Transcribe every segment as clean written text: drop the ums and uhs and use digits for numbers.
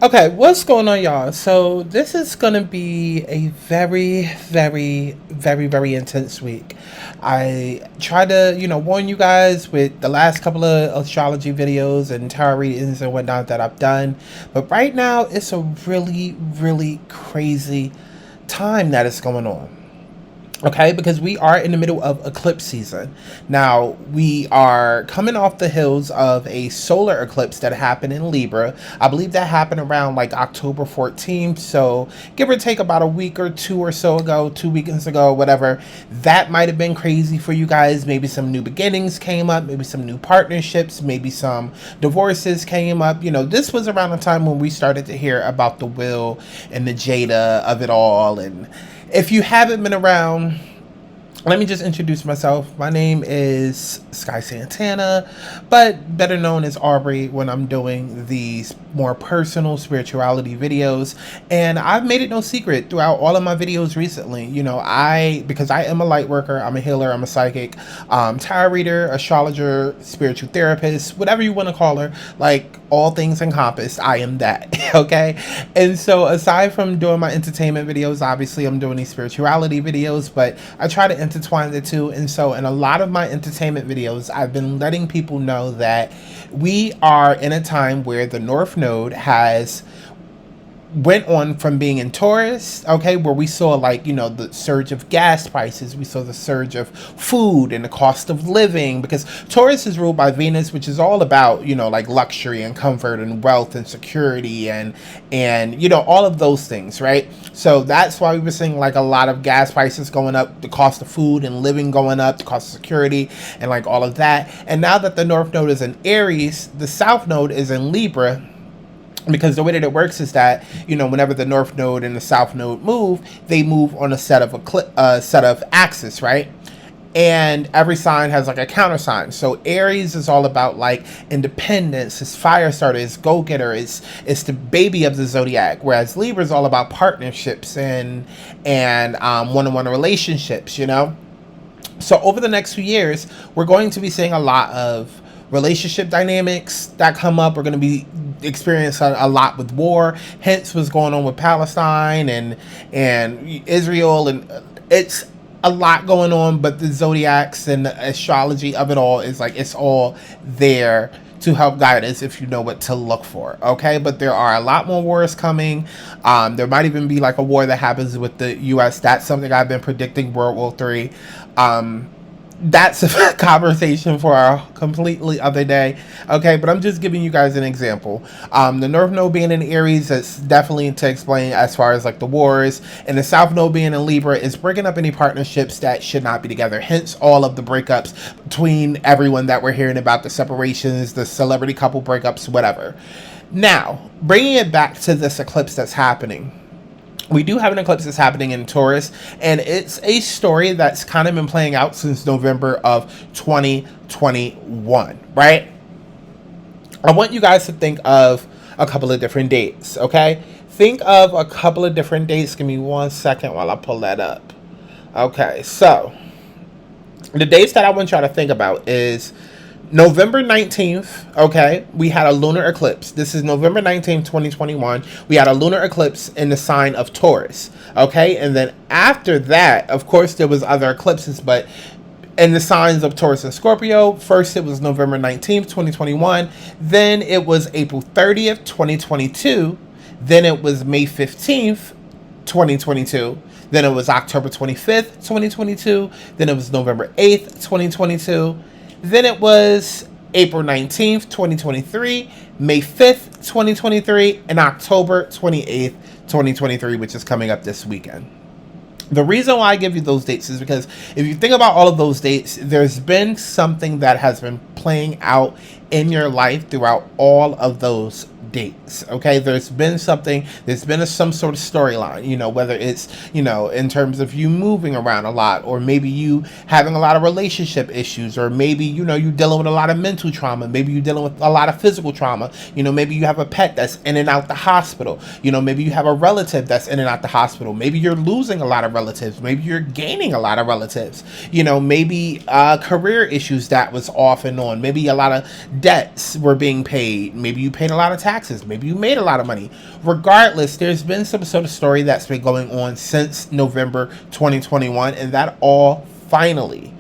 Okay, what's going on, y'all? So this is gonna be a very intense week. I try to, warn you guys with the last couple of astrology videos and tarot readings and whatnot that I've done, but right now it's a really crazy time that is going on. Okay, because we are in the middle of eclipse season. Now, we are coming off the heels of a solar eclipse that happened in Libra. I believe that happened around like October 14th. So, give or take about a week or two or so ago, 2 weekends ago, whatever. That might have been crazy for you guys. Maybe some new beginnings came up, maybe some new partnerships, maybe some divorces came up. This was around the time when we started to hear about the will and the Jada of it all. And if you haven't been around, let me just introduce myself. My name is Sky Santana, but better known as Aubrey when I'm doing these more personal spirituality videos. And I've made it no secret throughout all of my videos recently. Because I am a light worker, I'm a healer, I'm a psychic, tarot reader, astrologer, spiritual therapist, whatever you want to call her, like all things encompassed, I am that. Okay. And so aside from doing my entertainment videos, obviously I'm doing these spirituality videos, but I try to intertwine the two. And so in a lot of my entertainment videos, I've been letting people know that we are in a time where the North Node has went on from being in Taurus, okay, where we saw the surge of gas prices, we saw the surge of food and the cost of living, because Taurus is ruled by Venus, which is all about, like luxury and comfort and wealth and security and all of those things, right? So that's why we were seeing like a lot of gas prices going up, the cost of food and living going up, the cost of security and like all of that. And now that the North Node is in Aries, the South Node is in Libra. Because the way that it works is that, whenever the North Node and the South Node move, they move on a set of axis, right? And every sign has like a counter sign. So Aries is all about like independence, it's fire starter, it's go-getter, it's the baby of the zodiac. Whereas Libra is all about partnerships and one-on-one relationships, So over the next few years, we're going to be seeing a lot of relationship dynamics that come up. We're going to be experiencing a lot with war, hence what's going on with Palestine and Israel, and it's a lot going on. But the zodiacs and the astrology of it all is like, it's all there to help guide us if you know what to look for. Okay, but there are a lot more wars coming. There might even be like a war that happens with the US. That's something I've been predicting, World War III. That's a conversation for a completely other day. Okay, but I'm just giving you guys an example. The North Node being in Aries, that's definitely to explain as far as like the wars, and the South Node being in Libra is breaking up any partnerships that should not be together. Hence all of the breakups between everyone that we're hearing about, the separations, the celebrity couple breakups, whatever. Now, bringing it back to this eclipse that's happening. We do have an eclipse that's happening in Taurus, and it's a story that's kind of been playing out since November of 2021, right? I want you guys to think of a couple of different dates, okay? Think of a couple of different dates. Give me 1 second while I pull that up. Okay, so the dates that I want y'all to think about is November 19th, okay, we had a lunar eclipse. This is November 19th, 2021. We had a lunar eclipse in the sign of Taurus, okay? And then after that, of course, there was other eclipses, but in the signs of Taurus and Scorpio, first it was November 19th, 2021. Then it was April 30th, 2022. Then it was May 15th, 2022. Then it was October 25th, 2022. Then it was November 8th, 2022. Then it was April 19th, 2023, May 5th, 2023, and October 28th, 2023, which is coming up this weekend. The reason why I give you those dates is because if you think about all of those dates, there's been something that has been playing out in your life throughout all of those dates. Okay, there's been some sort of storyline, whether it's in terms of you moving around a lot, or maybe you having a lot of relationship issues, or maybe you dealing with a lot of mental trauma, maybe you're dealing with a lot of physical trauma, maybe you have a pet that's in and out the hospital, maybe you have a relative that's in and out the hospital, maybe you're losing a lot of relatives, maybe you're gaining a lot of relatives, maybe career issues that was off and on, maybe a lot of debts were being paid. Maybe you paid a lot of taxes. Maybe you made a lot of money. Regardless, there's been some sort of story that's been going on since November 2021, and that all finally,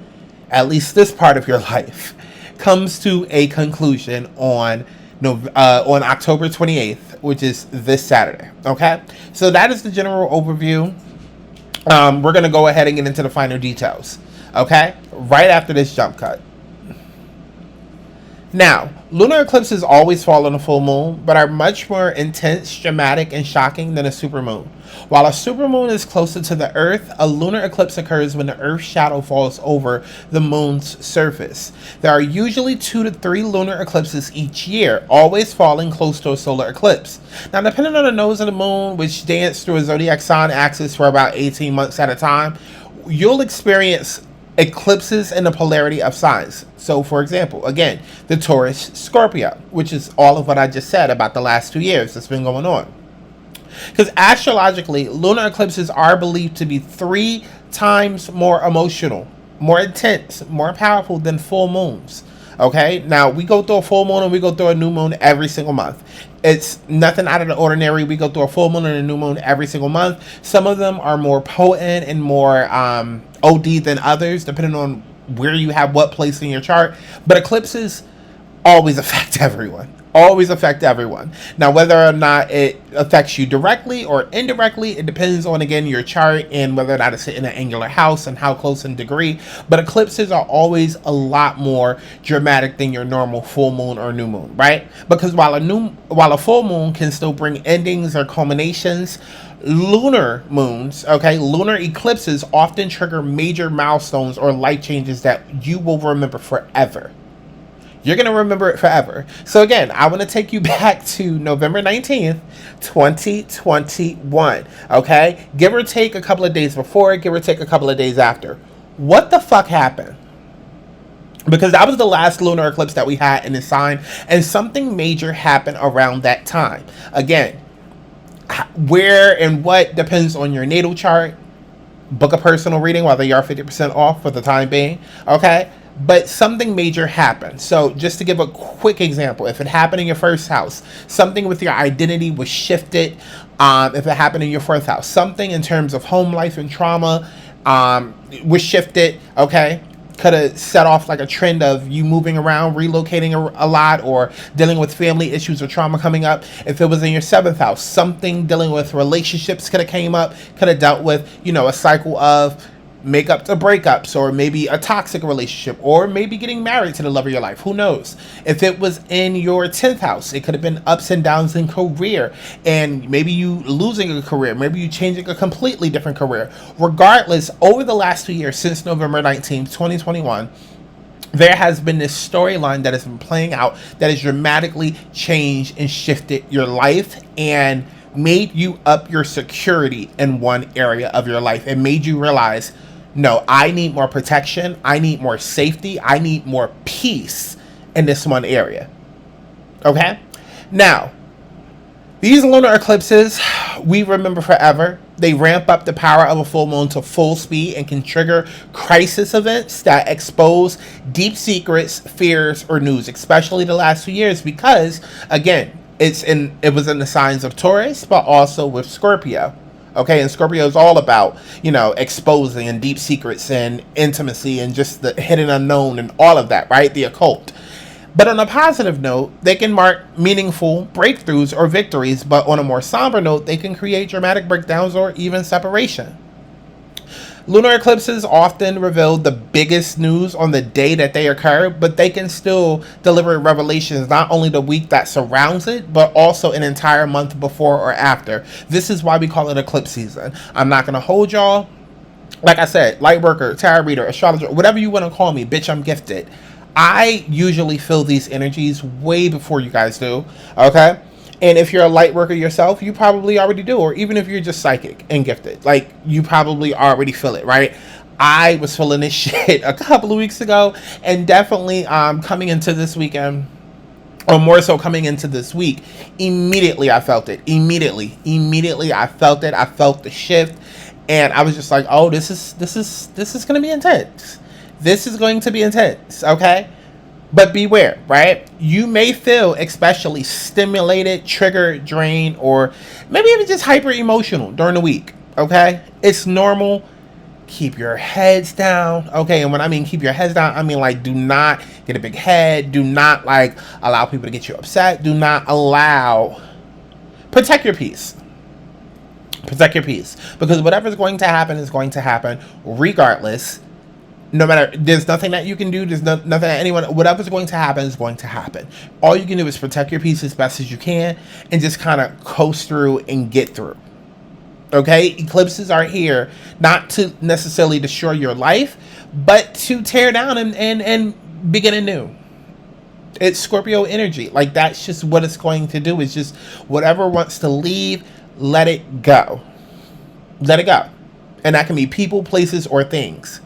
at least this part of your life, comes to a conclusion on October 28th, which is this Saturday. Okay, so that is the general overview. We're going to go ahead and get into the finer details. Okay, right after this jump cut. Now, lunar eclipses always fall on a full moon, but are much more intense, dramatic, and shocking than a supermoon. While a supermoon is closer to the Earth, a lunar eclipse occurs when the Earth's shadow falls over the moon's surface. There are usually 2 to 3 lunar eclipses each year, always falling close to a solar eclipse. Now, depending on the nose of the moon, which dance through a zodiac sign axis for about 18 months at a time, you'll experience eclipses in the polarity of signs. So, for example, again, the Taurus-Scorpio, which is all of what I just said about the last 2 years that's been going on. Because astrologically, lunar eclipses are believed to be 3 times more emotional, more intense, more powerful than full moons. Okay, now we go through a full moon and we go through a new moon every single month. It's nothing out of the ordinary. We go through a full moon and a new moon every single month. Some of them are more potent and more OD than others, depending on where you have what place in your chart. But eclipses always affect everyone. Always affect everyone. Now, whether or not it affects you directly or indirectly, it depends on, again, your chart and whether or not it's in an angular house and how close in degree. But eclipses are always a lot more dramatic than your normal full moon or new moon, right? Because while a full moon can still bring endings or culminations, lunar moons, okay, lunar eclipses often trigger major milestones or life changes that you will remember forever. You're going to remember it forever. So again, I want to take you back to November 19th, 2021. Okay? Give or take a couple of days before, give or take a couple of days after. What the fuck happened? Because that was the last lunar eclipse that we had in the sign, and something major happened around that time. Again, where and what depends on your natal chart. Book a personal reading while they are 50% off for the time being. Okay? But something major happened. So just to give a quick example, if it happened in your first house, something with your identity was shifted. If it happened in your fourth house, something in terms of home life and trauma was shifted. Okay, could have set off like a trend of you moving around, relocating a lot, or dealing with family issues or trauma coming up. If it was in your seventh house, something dealing with relationships could have came up, could have dealt with, a cycle of makeup to breakups, or maybe a toxic relationship, or maybe getting married to the love of your life. Who knows? If it was in your 10th house, it could have been ups and downs in career, and maybe you losing a career, maybe you changing a completely different career. Regardless, over the last 2 years, since November 19th, 2021, there has been this storyline that has been playing out that has dramatically changed and shifted your life and made you up your security in one area of your life and made you realize, no, I need more protection. I need more safety. I need more peace in this one area. Okay? Now, these lunar eclipses, we remember forever. They ramp up the power of a full moon to full speed and can trigger crisis events that expose deep secrets, fears, or news, especially the last 2 years because, again, it was in the signs of Taurus, but also with Scorpio. Okay, and Scorpio is all about, exposing and deep secrets and intimacy and just the hidden unknown and all of that, right? The occult. But on a positive note, they can mark meaningful breakthroughs or victories, but on a more somber note, they can create dramatic breakdowns or even separation. Lunar eclipses often reveal the biggest news on the day that they occur, but they can still deliver revelations not only the week that surrounds it, but also an entire month before or after. This is why we call it eclipse season. I'm not going to hold y'all. Like I said, light worker, tarot reader, astrologer, whatever you want to call me, bitch, I'm gifted. I usually feel these energies way before you guys do, okay? And if you're a light worker yourself, you probably already do. Or even if you're just psychic and gifted, like you probably already feel it, right? I was feeling this shit a couple of weeks ago, and definitely coming into this weekend, or more so coming into this week, immediately I felt it. Immediately I felt it. I felt the shift, and I was just like, oh, this is going to be intense. This is going to be intense, okay? But beware, right? You may feel especially stimulated, triggered, drained, or maybe even just hyper emotional during the week. Okay? It's normal. Keep your heads down. Okay, and when I mean keep your heads down, I mean like do not get a big head. Do not like allow people to get you upset. Do not allow. Protect your peace. Protect your peace. Because whatever's going to happen is going to happen regardless. No matter, there's nothing that you can do. There's nothing that anyone, whatever's going to happen is going to happen. All you can do is protect your peace as best as you can and just kind of coast through and get through. Okay? Eclipses are here not to necessarily destroy your life, but to tear down and begin anew. It's Scorpio energy. Like, that's just what it's going to do. It's just whatever wants to leave, let it go. Let it go. And that can be people, places, or things.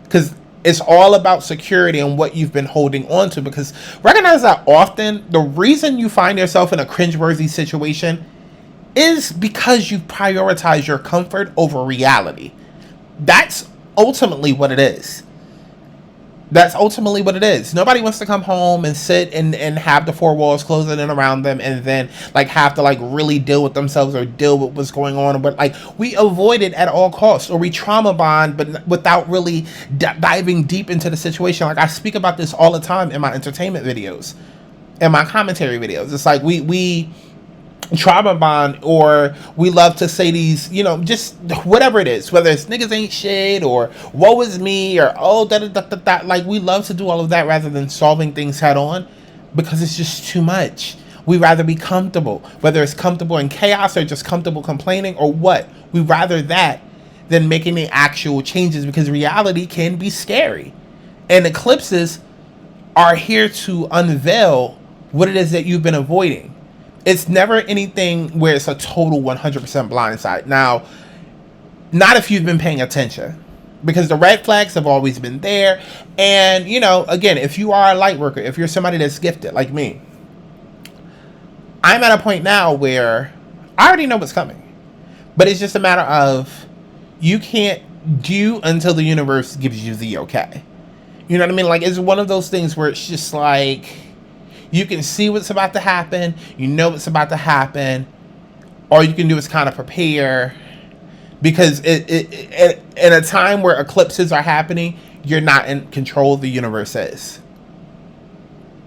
Because it's all about security and what you've been holding on to. Because recognize that often the reason you find yourself in a cringeworthy situation is because you prioritize your comfort over reality. That's ultimately what it is. That's ultimately what it is. Nobody wants to come home and sit and have the four walls closing in around them and then like have to like really deal with themselves or deal with what's going on. But like we avoid it at all costs, or we trauma bond, but without really diving deep into the situation. Like I speak about this all the time in my entertainment videos, in my commentary videos. It's like we trauma bond, or we love to say these, you know, just whatever it is, whether it's niggas ain't shit or woe is me or oh da. Like we love to do all of that rather than solving things head on, because it's just too much. We rather be comfortable, whether it's comfortable in chaos or just comfortable complaining or what. We rather that than making the actual changes, because reality can be scary, and eclipses are here to unveil what it is that you've been avoiding. It's never anything where it's a total 100% blindside. Now, not if you've been paying attention, because the red flags have always been there. And, you know, again, if you are a light worker, if you're somebody that's gifted like me, I'm at a point now where I already know what's coming. But it's just a matter of you can't do until the universe gives you the okay. You know what I mean? Like, it's one of those things where it's just like, you can see what's about to happen. You know what's about to happen. All you can do is kind of prepare. Because in a time where eclipses are happening, you're not in control. The universe is.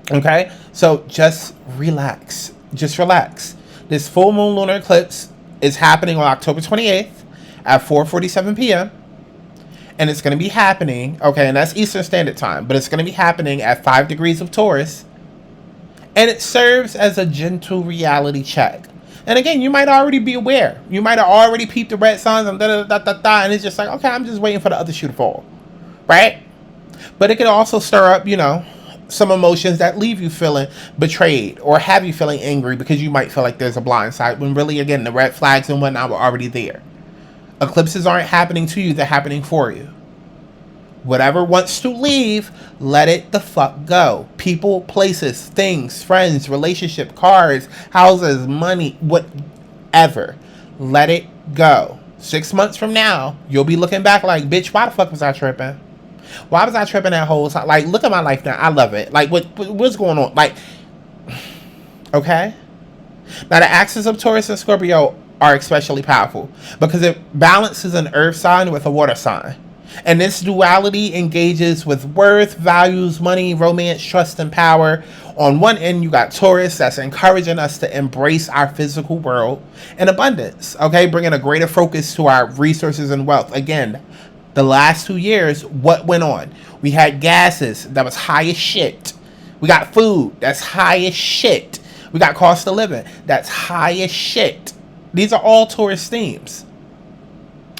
Okay? So just relax. Just relax. This full moon lunar eclipse is happening on October 28th at 4:47 p.m. And it's going to be happening, okay, and that's Eastern Standard Time, but it's going to be happening at 5 degrees of Taurus. And it serves as a gentle reality check. And again, you might already be aware. You might have already peeped the red signs and and it's just like, okay, I'm just waiting for the other shoe to fall. Right? But it could also stir up, you know, some emotions that leave you feeling betrayed or have you feeling angry because you might feel like there's a blind side when really, again, the red flags and whatnot were already there. Eclipses aren't happening to you, they're happening for you. Whatever wants to leave, let it the fuck go. People, places, things, friends, relationship, cars, houses, money, whatever. Let it go. 6 months from now, you'll be looking back like, bitch, why the fuck was I tripping? Why was I tripping that whole time? Like, look at my life now. I love it. Like, what's going on? Like, okay? Now, the axis of Taurus and Scorpio are especially powerful because it balances an earth sign with a water sign. And this duality engages with worth, values, money, romance, trust, and power. On one end, you got Taurus that's encouraging us to embrace our physical world and abundance, okay? Bringing a greater focus to our resources and wealth. Again, the last 2 years, what went on? We had gases that was high as shit. We got food that's high as shit. We got cost of living that's high as shit. These are all Taurus themes.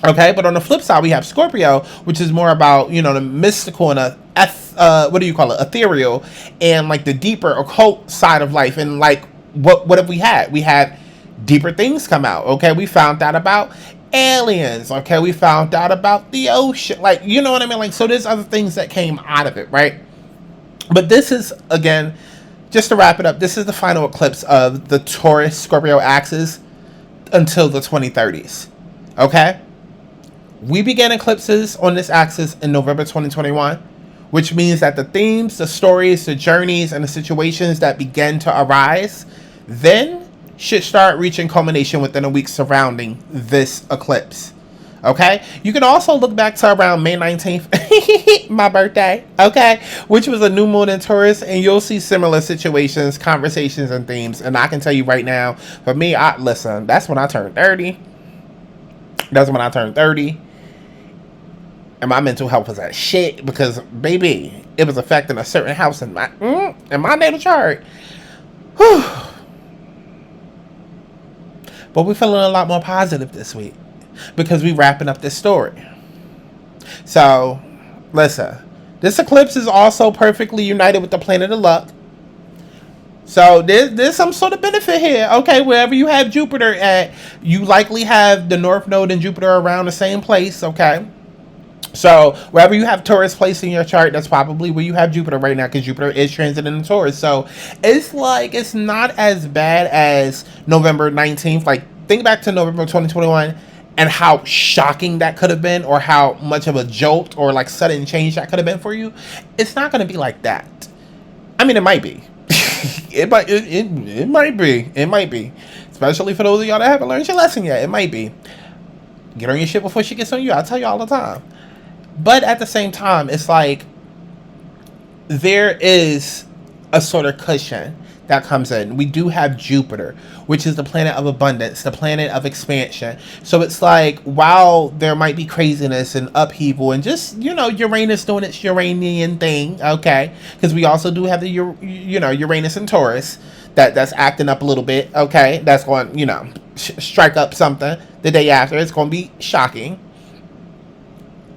Okay, but on the flip side, we have Scorpio, which is more about, you know, the mystical and ethereal, and like the deeper occult side of life. And like, what have we had? We had deeper things come out. Okay, we found out about aliens. Okay, we found out about the ocean. Like, you know what I mean? Like, so there's other things that came out of it, right? But this is, again, just to wrap it up, this is the final eclipse of the Taurus-Scorpio axis until the 2030s. Okay? We began eclipses on this axis in November 2021. which means that the themes, the stories, the journeys, and the situations that begin to arise then should start reaching culmination within a week surrounding this eclipse. Okay, you can also look back to around May 19th, my birthday, okay, which was a new moon in Taurus, and you'll see similar situations, conversations, and themes. And I can tell you right now, for me, listen, that's when I turned 30. That's when I turned 30. And my mental health was at shit because, baby, it was affecting a certain house in my natal chart. Whew. But we're feeling a lot more positive this week, because we're wrapping up this story. So, listen. This eclipse is also perfectly united with the planet of luck. So, there's some sort of benefit here. Okay, wherever you have Jupiter at, you likely have the North Node and Jupiter around the same place. Okay. So, wherever you have Taurus placed in your chart, that's probably where you have Jupiter right now, because Jupiter is transiting in Taurus. So, it's like, it's not as bad as November 19th. Like, think back to November 2021. And how shocking that could have been, or how much of a jolt or like sudden change that could have been for you. It's not going to be like that. I mean, it might be. it might be. It might be. Especially for those of y'all that haven't learned your lesson yet. It might be. Get on your shit before she gets on you. I tell you all the time. But at the same time, it's like there is a sort of cushion that comes in. We do have Jupiter, which is the planet of abundance, the planet of expansion. So it's like, while there might be craziness and upheaval and just, Uranus doing its Uranian thing, okay? Because we also do have the, Uranus and Taurus that's acting up a little bit, okay? That's going, strike up something the day after. It's going to be shocking.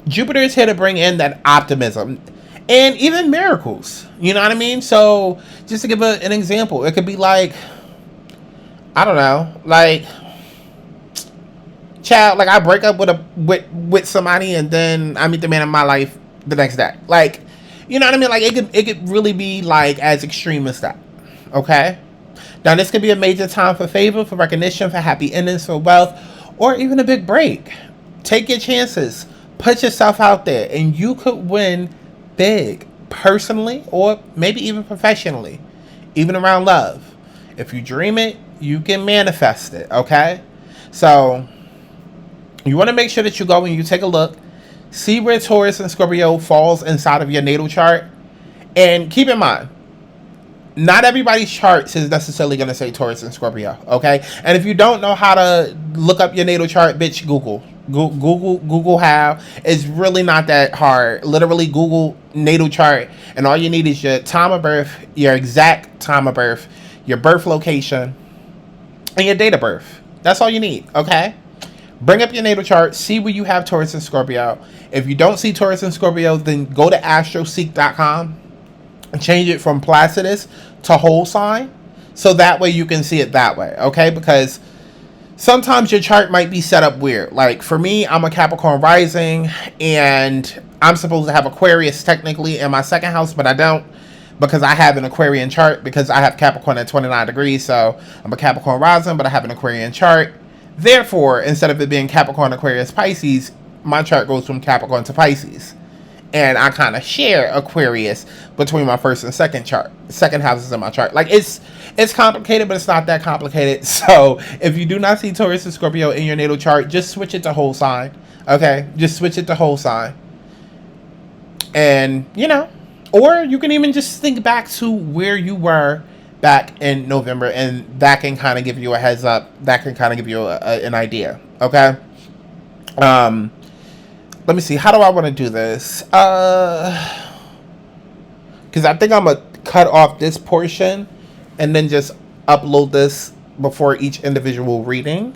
Jupiter is here to bring in that optimism and even miracles. You know what I mean? So, just to give an example, it could be like, I don't know, like, child, like I break up with somebody and then I meet the man of my life the next day. Like, you know what I mean? Like, it could really be like as extreme as that. Okay? Now, this could be a major time for favor, for recognition, for happy endings, for wealth, or even a big break. Take your chances. Put yourself out there, and you could win big, personally, or maybe even professionally, even around love. If you dream it, you can manifest it, okay? So, you want to make sure that you go and you take a look, see where Taurus and Scorpio falls inside of your natal chart, and keep in mind, not everybody's chart is necessarily going to say Taurus and Scorpio, okay? And if you don't know how to look up your natal chart, bitch, Google how. It's really not that hard. Literally Google natal chart, and all you need is your time of birth, your exact time of birth, your birth location, and your date of birth. That's all you need, okay? Bring up your natal chart, see where you have Taurus and Scorpio. If you don't see Taurus and Scorpio, then go to astroseek.com and change it from Placidus to whole sign, so that way you can see it that way, okay? Because sometimes your chart might be set up weird. Like for me, I'm a Capricorn rising, and I'm supposed to have Aquarius technically in my second house, but I don't, because I have an Aquarian chart, because I have Capricorn at 29 degrees. So I'm a Capricorn rising, but I have an Aquarian chart. Therefore, instead of it being Capricorn, Aquarius, Pisces, my chart goes from Capricorn to Pisces. And I kind of share Aquarius between my first and second houses in my chart. Like it's complicated, but it's not that complicated. So if you do not see Taurus and Scorpio in your natal chart, just switch it to whole sign. Okay, just switch it to whole sign. And or you can even just think back to where you were back in November, and that can kind of give you a heads up. That can kind of give you an idea. Okay. Let me see. How do I want to do this? Because I think I'm going to cut off this portion and then just upload this before each individual reading.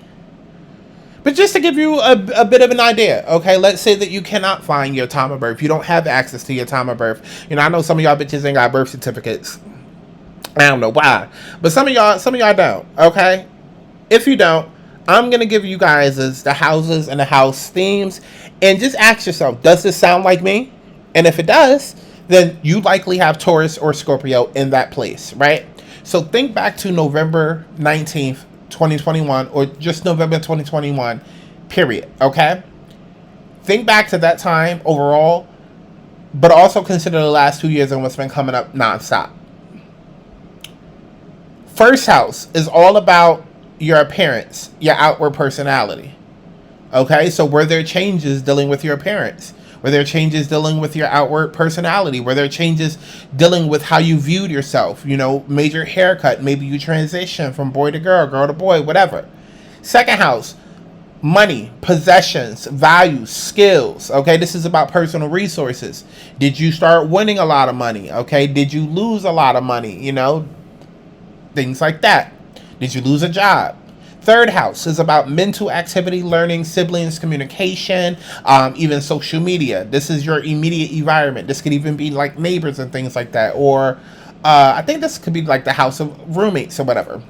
But just to give you a bit of an idea, okay? Let's say that you cannot find your time of birth. You don't have access to your time of birth. I know some of y'all bitches ain't got birth certificates. I don't know why. But some of y'all don't, okay? If you don't, I'm going to give you guys the houses and the house themes. And just ask yourself, does this sound like me? And if it does, then you likely have Taurus or Scorpio in that place, right? So think back to November 19th, 2021, or just November 2021, period, okay? Think back to that time overall. but also consider the last 2 years and what's been coming up nonstop. First house is all about your appearance, your outward personality. Okay, so were there changes dealing with your appearance? Were there changes dealing with your outward personality? Were there changes dealing with how you viewed yourself? You know, major haircut, maybe you transition from boy to girl to boy, whatever. Second house, money, possessions, values, skills. Okay, this is about personal resources. Did you start winning a lot of money? Okay, did you lose a lot of money? You know, things like that. Did you lose a job? Third house is about mental activity, learning, siblings, communication, even social media. This is your immediate environment. This could even be like neighbors and things like that. Or I think this could be like the house of roommates or whatever.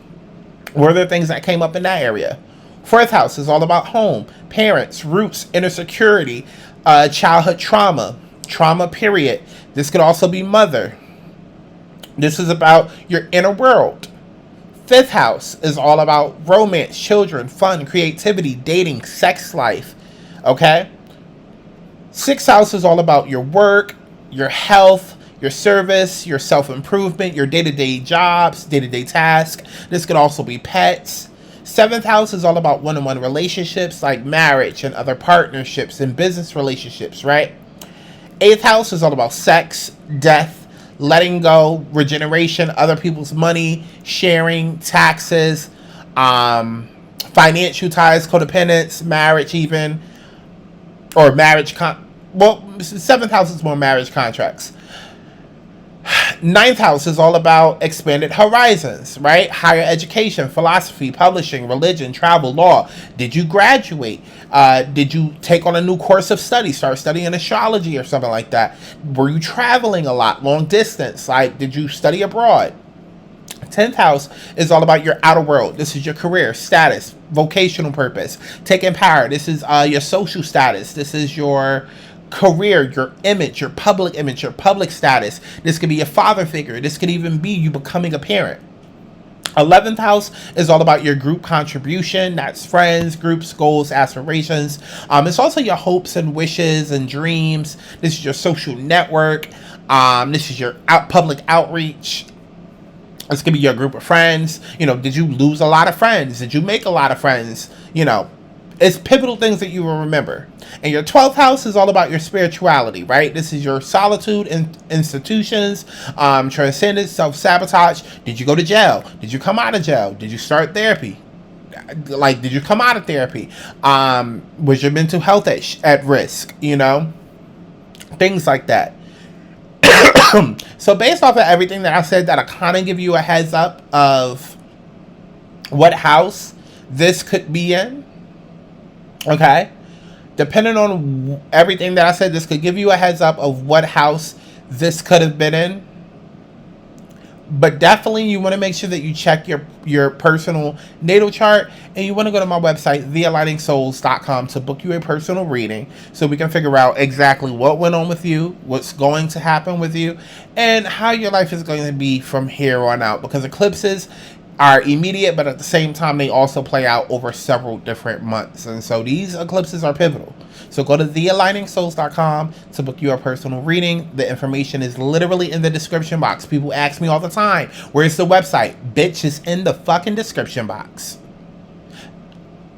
Were there things that came up in that area? Fourth house is all about home, parents, roots, inner security, childhood trauma period. This could also be mother. This is about your inner world. Fifth house is all about romance, children, fun, creativity, dating, sex life. Okay? Sixth house is all about your work, your health, your service, your self-improvement, your day-to-day jobs, day-to-day tasks. This could also be pets. Seventh house is all about one-on-one relationships like marriage and other partnerships and business relationships, right? Eighth house is all about sex, death, letting go, regeneration, other people's money, sharing, taxes, financial ties, codependence, marriage even, or marriage seventh house is more marriage contracts. Ninth house is all about expanded horizons, right? Higher education, philosophy, publishing, religion, travel, law. Did you graduate? Did you take on a new course of study, start studying astrology or something like that? Were you traveling a lot, long distance? Like, did you study abroad? 10th house is all about your outer world. This is your career, status, vocational purpose, taking power. This is your social status. This is your career, your image, your public status. This could be a father figure. This could even be you becoming a parent. 11th house is all about your group contribution. That's friends, groups, goals, aspirations. It's also your hopes and wishes and dreams. This is your social network. This is your public outreach. This could be your group of friends. You know, did you lose a lot of friends? Did you make a lot of friends? You know, it's pivotal things that you will remember. And your 12th house is all about your spirituality, right? This is your solitude and institutions, transcendence, self-sabotage. Did you go to jail? Did you come out of jail? Did you start therapy? Like, did you come out of therapy? Was your mental health at risk? You know, things like that. So based off of everything that I said, that I kind of give you a heads up of what house this could be in. Okay, depending on everything that I said, this could give you a heads up of what house this could have been in. But definitely you want to make sure that you check your personal natal chart, and you want to go to my website, thealigningsouls.com, to book you a personal reading so we can figure out exactly what went on with you, what's going to happen with you, and how your life is going to be from here on out. Because eclipses are immediate, but at the same time, they also play out over several different months. And so these eclipses are pivotal. So go to thealigningsouls.com to book your personal reading. The information is literally in the description box. People ask me all the time, where's the website? Bitch, is in the fucking description box.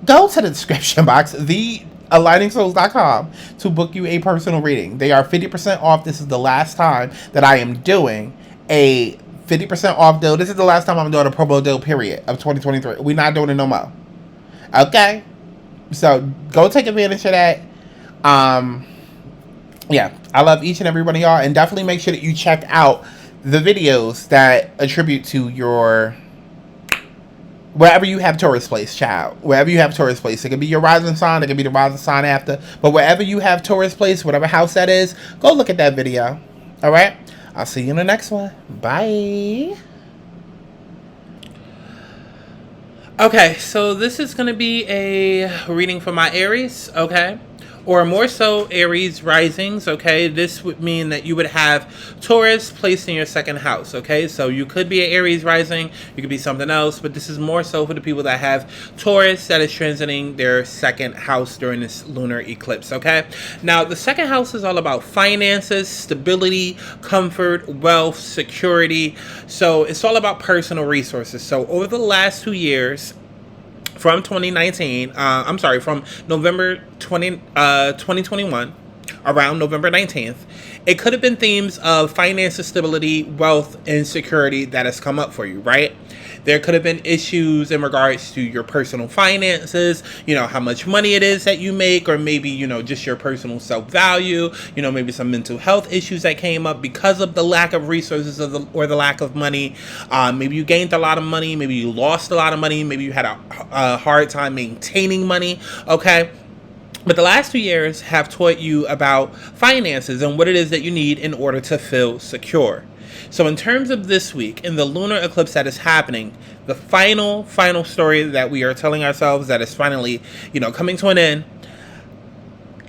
Go to the description box, thealigningsouls.com, to book you a personal reading. They are 50% off. This is the last time that I am doing a 50% off deal. This is the last time I'm doing a promo deal, period, of 2023. We're not doing it no more. Okay? So go take advantage of that. Yeah, I love each and every one of y'all. And definitely make sure that you check out the videos that attribute to your, wherever you have Taurus place, child. Wherever you have Taurus place. It could be your rising sign. It could be the rising sign after. But wherever you have Taurus place, whatever house that is, go look at that video. All right? I'll see you in the next one. Bye. Okay, so this is going to be a reading for my Aries, okay? or more so Aries risings, okay? This would mean that you would have Taurus placed in your second house, okay? So you could be an Aries rising, you could be something else, but this is more so for the people that have Taurus that is transiting their second house during this lunar eclipse, okay? Now, the second house is all about finances, stability, comfort, wealth, security. So it's all about personal resources. So over the last 2 years, from 2019, from November 2021, around November 19th, it could have been themes of finances, stability, wealth, and security that has come up for you, right? There could have been issues in regards to your personal finances, you know, how much money it is that you make, or maybe, you know, just your personal self-value, you know, maybe some mental health issues that came up because of the lack of resources or the lack of money. Maybe you gained a lot of money, maybe you lost a lot of money, maybe you had a hard time maintaining money, okay? But the last 2 years have taught you about finances and what it is that you need in order to feel secure. So in terms of this week, in the lunar eclipse that is happening, the final story that we are telling ourselves that is finally, you know, coming to an end,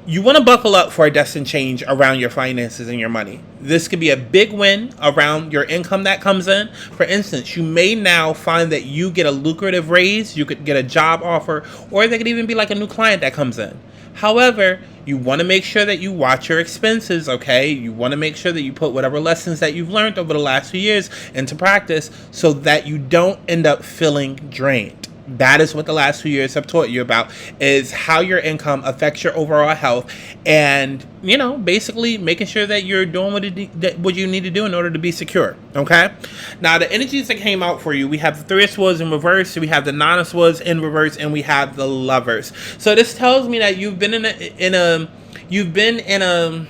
you want to buckle up for a destined change around your finances and your money. This could be a big win around your income that comes in. For instance, you may now find that you get a lucrative raise, you could get a job offer, or there could even be like a new client that comes in. However, you want to make sure that you watch your expenses, okay? You want to make sure that you put whatever lessons that you've learned over the last few years into practice so that you don't end up feeling drained. That is what the last 2 years have taught you about, is how your income affects your overall health, and, you know, basically making sure that you're doing what you need to do in order to be secure, okay? Now, the energies that came out for you, we have the Three of Swords in reverse, we have the Nine of Swords in reverse, and we have the Lovers. So this tells me that you've been in a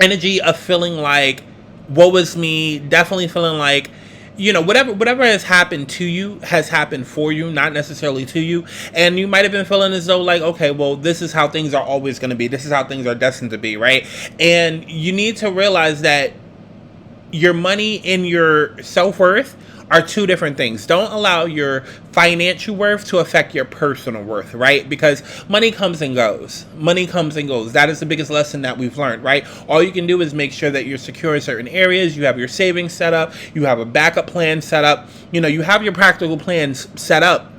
energy of feeling like, woe is me, definitely feeling like, you know, whatever has happened to you has happened for you, not necessarily to you. And you might have been feeling as though like, okay, well, this is how things are always going to be. This is how things are destined to be, right? And you need to realize that your money and your self-worth are two different things. Don't allow your financial worth to affect your personal worth, right? Because money comes and goes. Money comes and goes. That is the biggest lesson that we've learned, right? All you can do is make sure that you're secure in certain areas. You have your savings set up. You have a backup plan set up. You know, you have your practical plans set up.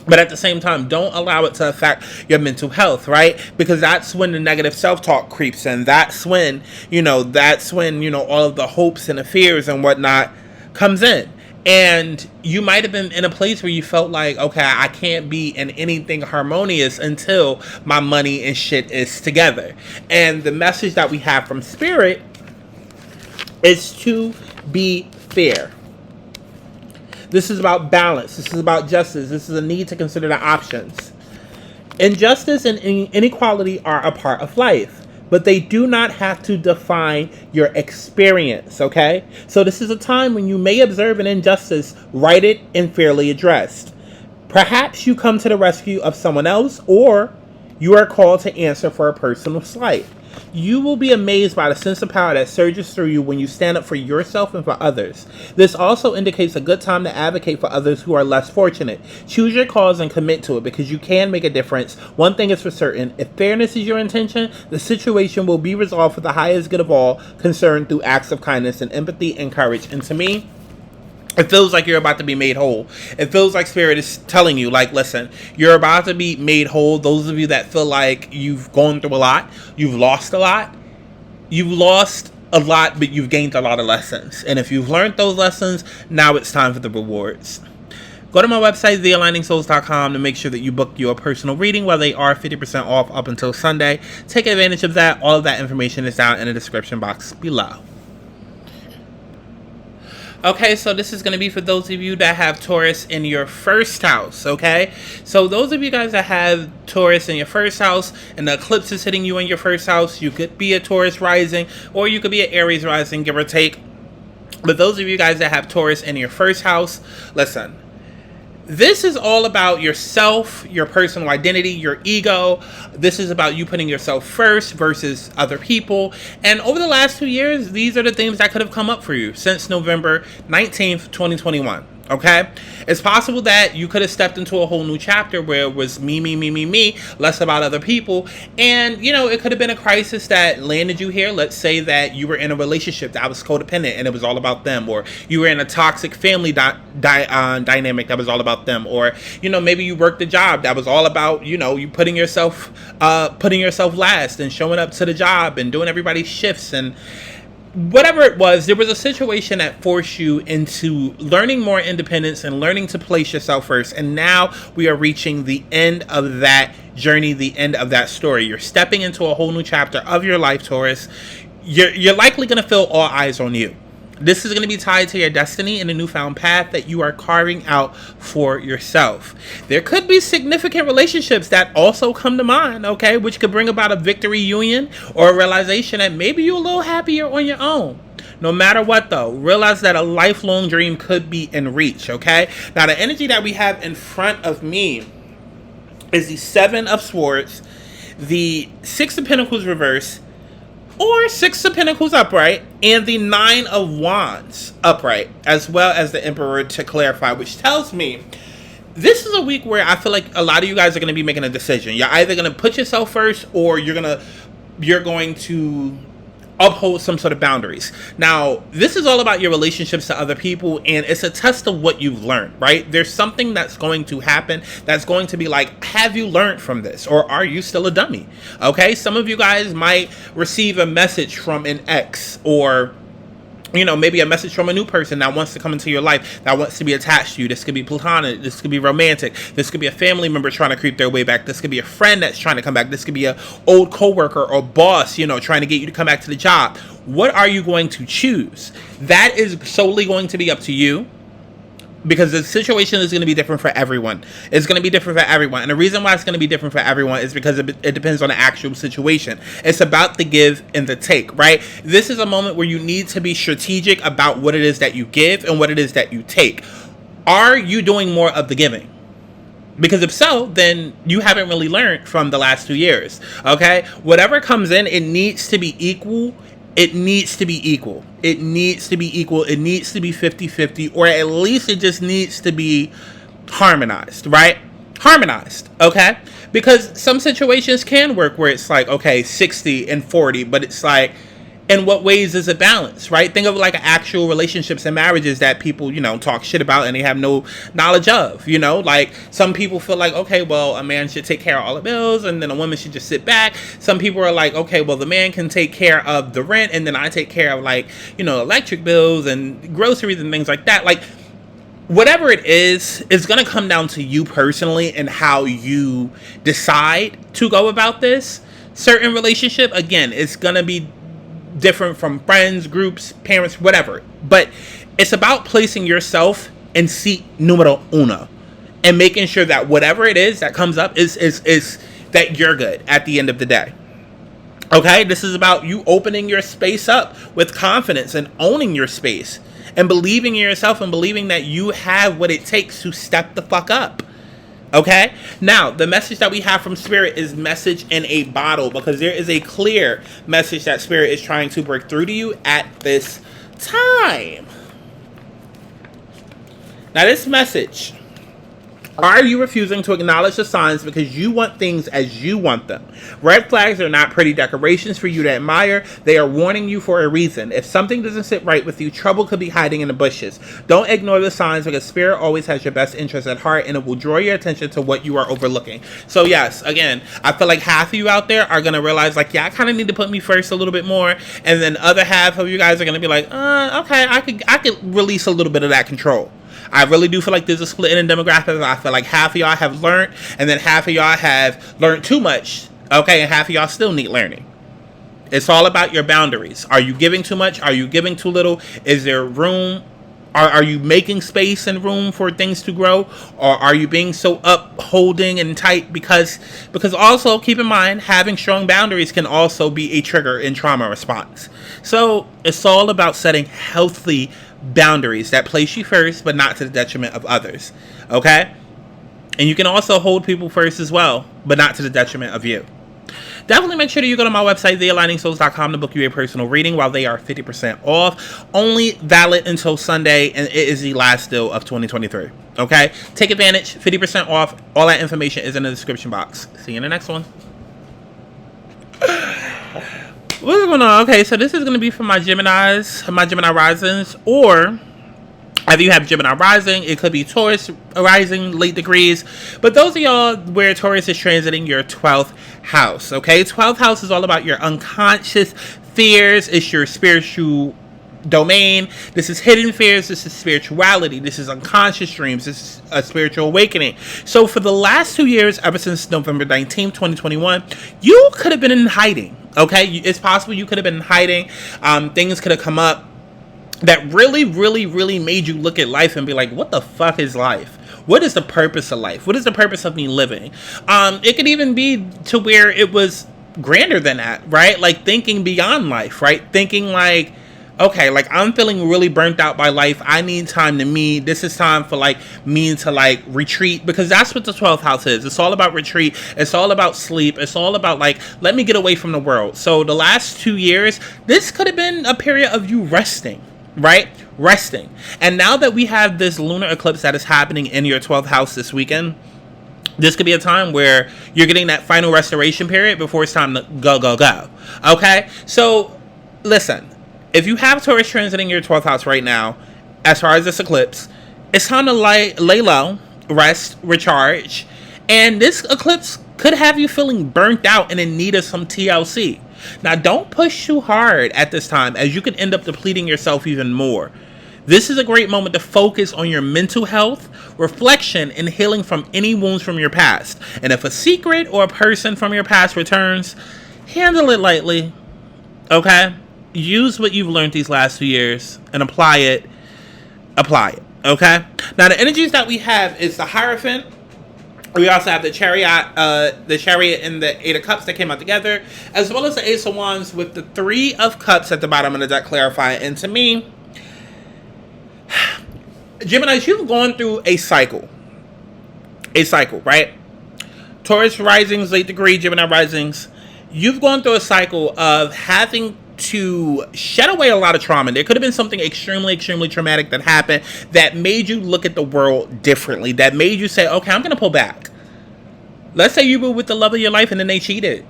But at the same time, don't allow it to affect your mental health, right? Because that's when the negative self-talk creeps in. That's when, you know, all of the hopes and the fears and whatnot comes in. And you might have been in a place where you felt like, okay, I can't be in anything harmonious until my money and shit is together. And the message that we have from Spirit is to be fair. This is about balance. This is about justice. This is a need to consider the options. Injustice and inequality are a part of life, but they do not have to define your experience, okay? So this is a time when you may observe an injustice, righted and fairly addressed. Perhaps you come to the rescue of someone else, or you are called to answer for a personal slight. You will be amazed by the sense of power that surges through you when you stand up for yourself and for others. This also indicates a good time to advocate for others who are less fortunate. Choose your cause and commit to it, because you can make a difference. One thing is for certain: if fairness is your intention, the situation will be resolved for the highest good of all concerned through acts of kindness and empathy and courage. And to me, it feels like you're about to be made whole. It feels like Spirit is telling you, like, listen, you're about to be made whole. Those of you that feel like you've gone through a lot, you've lost a lot, but you've gained a lot of lessons. And if you've learned those lessons, now it's time for the rewards. Go to my website, thealigningsouls.com, to make sure that you book your personal reading, where they are 50% off up until Sunday. Take advantage of that. All of that information is down in the description box below. Okay, so this is going to be for those of you that have Taurus in your first house, okay? So those of you guys that have Taurus in your first house and the eclipse is hitting you in your first house, you could be a Taurus rising, or you could be an Aries rising, give or take. But those of you guys that have Taurus in your first house, listen. This is all about yourself, your personal identity, your ego. This is about you putting yourself first versus other people. And over the last 2 years, these are the things that could have come up for you since November 19th, 2021. Okay, it's possible that you could have stepped into a whole new chapter where it was me, less about other people. And, you know, it could have been a crisis that landed you here. Let's say that you were in a relationship that was codependent and it was all about them, or you were in a toxic family dynamic that was all about them, or, you know, maybe you worked a job that was all about, you know, you putting yourself last and showing up to the job and doing everybody's shifts. And whatever it was, there was a situation that forced you into learning more independence and learning to place yourself first. And now we are reaching the end of that journey, the end of that story. You're stepping into a whole new chapter of your life, Taurus. You're likely going to feel all eyes on you. This is going to be tied to your destiny and a newfound path that you are carving out for yourself. There could be significant relationships that also come to mind, okay, which could bring about a victory union or a realization that maybe you're a little happier on your own. No matter what, though, realize that a lifelong dream could be in reach, okay? Now, the energy that we have in front of me is the Seven of Swords, the Six of Pentacles reverse, or Six of Pentacles upright, and the Nine of Wands upright, as well as the Emperor to clarify, which tells me this is a week where I feel like a lot of you guys are going to be making a decision. You're either going to put yourself first, or you're going to uphold some sort of boundaries. Now, this is all about your relationships to other people, and it's a test of what you've learned, right? There's something that's going to happen that's going to be like, have you learned from this, or are you still a dummy? Okay, some of you guys might receive a message from an ex, or, you know, maybe a message from a new person that wants to come into your life, that wants to be attached to you. This could be platonic. This could be romantic. This could be a family member trying to creep their way back. This could be a friend that's trying to come back. This could be an old coworker or boss, you know, trying to get you to come back to the job. What are you going to choose? That is solely going to be up to you, because the situation is going to be different for everyone. It's going to be different for everyone. And the reason why it's going to be different for everyone is because it depends on the actual situation. It's about the give and the take, right? This is a moment where you need to be strategic about what it is that you give and what it is that you take. Are you doing more of the giving? Because if so, then you haven't really learned from the last 2 years, okay? Whatever comes in, it needs to be equal. It needs to be equal. It needs to be equal. It needs to be 50-50, or at least it just needs to be harmonized, right? Harmonized, okay? Because some situations can work where it's like, okay, 60 and 40, but it's like, in what ways is it balanced, right? Think of like actual relationships and marriages that people, you know, talk shit about and they have no knowledge of, you know? Like, some people feel like, okay, well, a man should take care of all the bills and then a woman should just sit back. Some people are like, okay, well, the man can take care of the rent and then I take care of, like, you know, electric bills and groceries and things like that. Like, whatever it is, it's going to come down to you personally and how you decide to go about this certain relationship. Again, it's going to be different from friends, groups, parents, whatever. But it's about placing yourself in seat numero uno and making sure that whatever it is that comes up is that you're good at the end of the day. Okay? This is about you opening your space up with confidence and owning your space and believing in yourself and believing that you have what it takes to step the fuck up. Okay, now the message that we have from Spirit is message in a bottle, because there is a clear message that Spirit is trying to break through to you at this time. Now, this message: are you refusing to acknowledge the signs because you want things as you want them? Red flags are not pretty decorations for you to admire. They are warning you for a reason. If something doesn't sit right with you, trouble could be hiding in the bushes. Don't ignore the signs, because Spirit always has your best interest at heart, and it will draw your attention to what you are overlooking. So yes, again, I feel like half of you out there are going to realize, like, yeah, I kind of need to put me first a little bit more. And then other half of you guys are going to be like, okay, I could release a little bit of that control. I really do feel like there's a split in the demographic. I feel like half of y'all have learned, and then half of y'all have learned too much, okay, and half of y'all still need learning. It's all about your boundaries. Are you giving too much? Are you giving too little? Is there room? Are you making space and room for things to grow? Or are you being so upholding and tight? Because also, keep in mind, having strong boundaries can also be a trigger in trauma response. So it's all about setting healthy boundaries that place you first, but not to the detriment of others. Okay? And you can also hold people first as well, but not to the detriment of you. Definitely make sure that you go to my website, thealigningsouls.com, to book you a personal reading while they are 50% off. Only valid until Sunday, and it is the last deal of 2023. Okay? Take advantage, 50% off. All that information is in the description box. See you in the next one. What's going on? Okay, so this is going to be for my Geminis, my Gemini risings, or if you have Gemini rising, it could be Taurus rising, late degrees. But those of y'all where Taurus is transiting your 12th house, okay? 12th house is all about your unconscious fears. It's your spiritual domain. This is hidden fears. This is spirituality. This is unconscious dreams. This is a spiritual awakening. So for the last 2 years, ever since November 19th, 2021, you could have been in hiding, okay? It's possible you could have been in hiding. Things could have come up that really made you look at life and be like, what the fuck is life? What is the purpose of life? What is the purpose of me living? It could even be to where it was grander than that, right? Like thinking beyond life, right? Thinking like, okay, like I'm feeling really burnt out by life. I need time to me. This is time for like me to like retreat, because that's what the 12th house is. It's all about retreat. It's all about sleep. It's all about like, let me get away from the world. So the last 2 years, this could have been a period of you resting. Right? Resting. And now that we have this lunar eclipse that is happening in your 12th house this weekend, this could be a time where you're getting that final restoration period before it's time to go. Okay? So, listen. If you have Taurus transiting your 12th house right now, as far as this eclipse, it's time to lay low, rest, recharge. And this eclipse could have you feeling burnt out and in need of some TLC. Now, don't push too hard at this time, as you could end up depleting yourself even more. This is a great moment to focus on your mental health, reflection, and healing from any wounds from your past. And if a secret or a person from your past returns, handle it lightly. Okay? Use what you've learned these last 2 years and apply it. Okay? Now, the energies that we have is the Hierophant. We also have the Chariot and the Eight of Cups that came out together, as well as the Ace of Wands with the Three of Cups at the bottom of the deck clarifying. And to me, Geminis, you've gone through a cycle. Right? Taurus risings, late degree, Gemini risings. You've gone through a cycle of having to shed away a lot of trauma. There could have been something extremely traumatic that happened that made you look at the world differently, that made you say, okay, I'm gonna pull back. Let's say you were with the love of your life and then they cheated,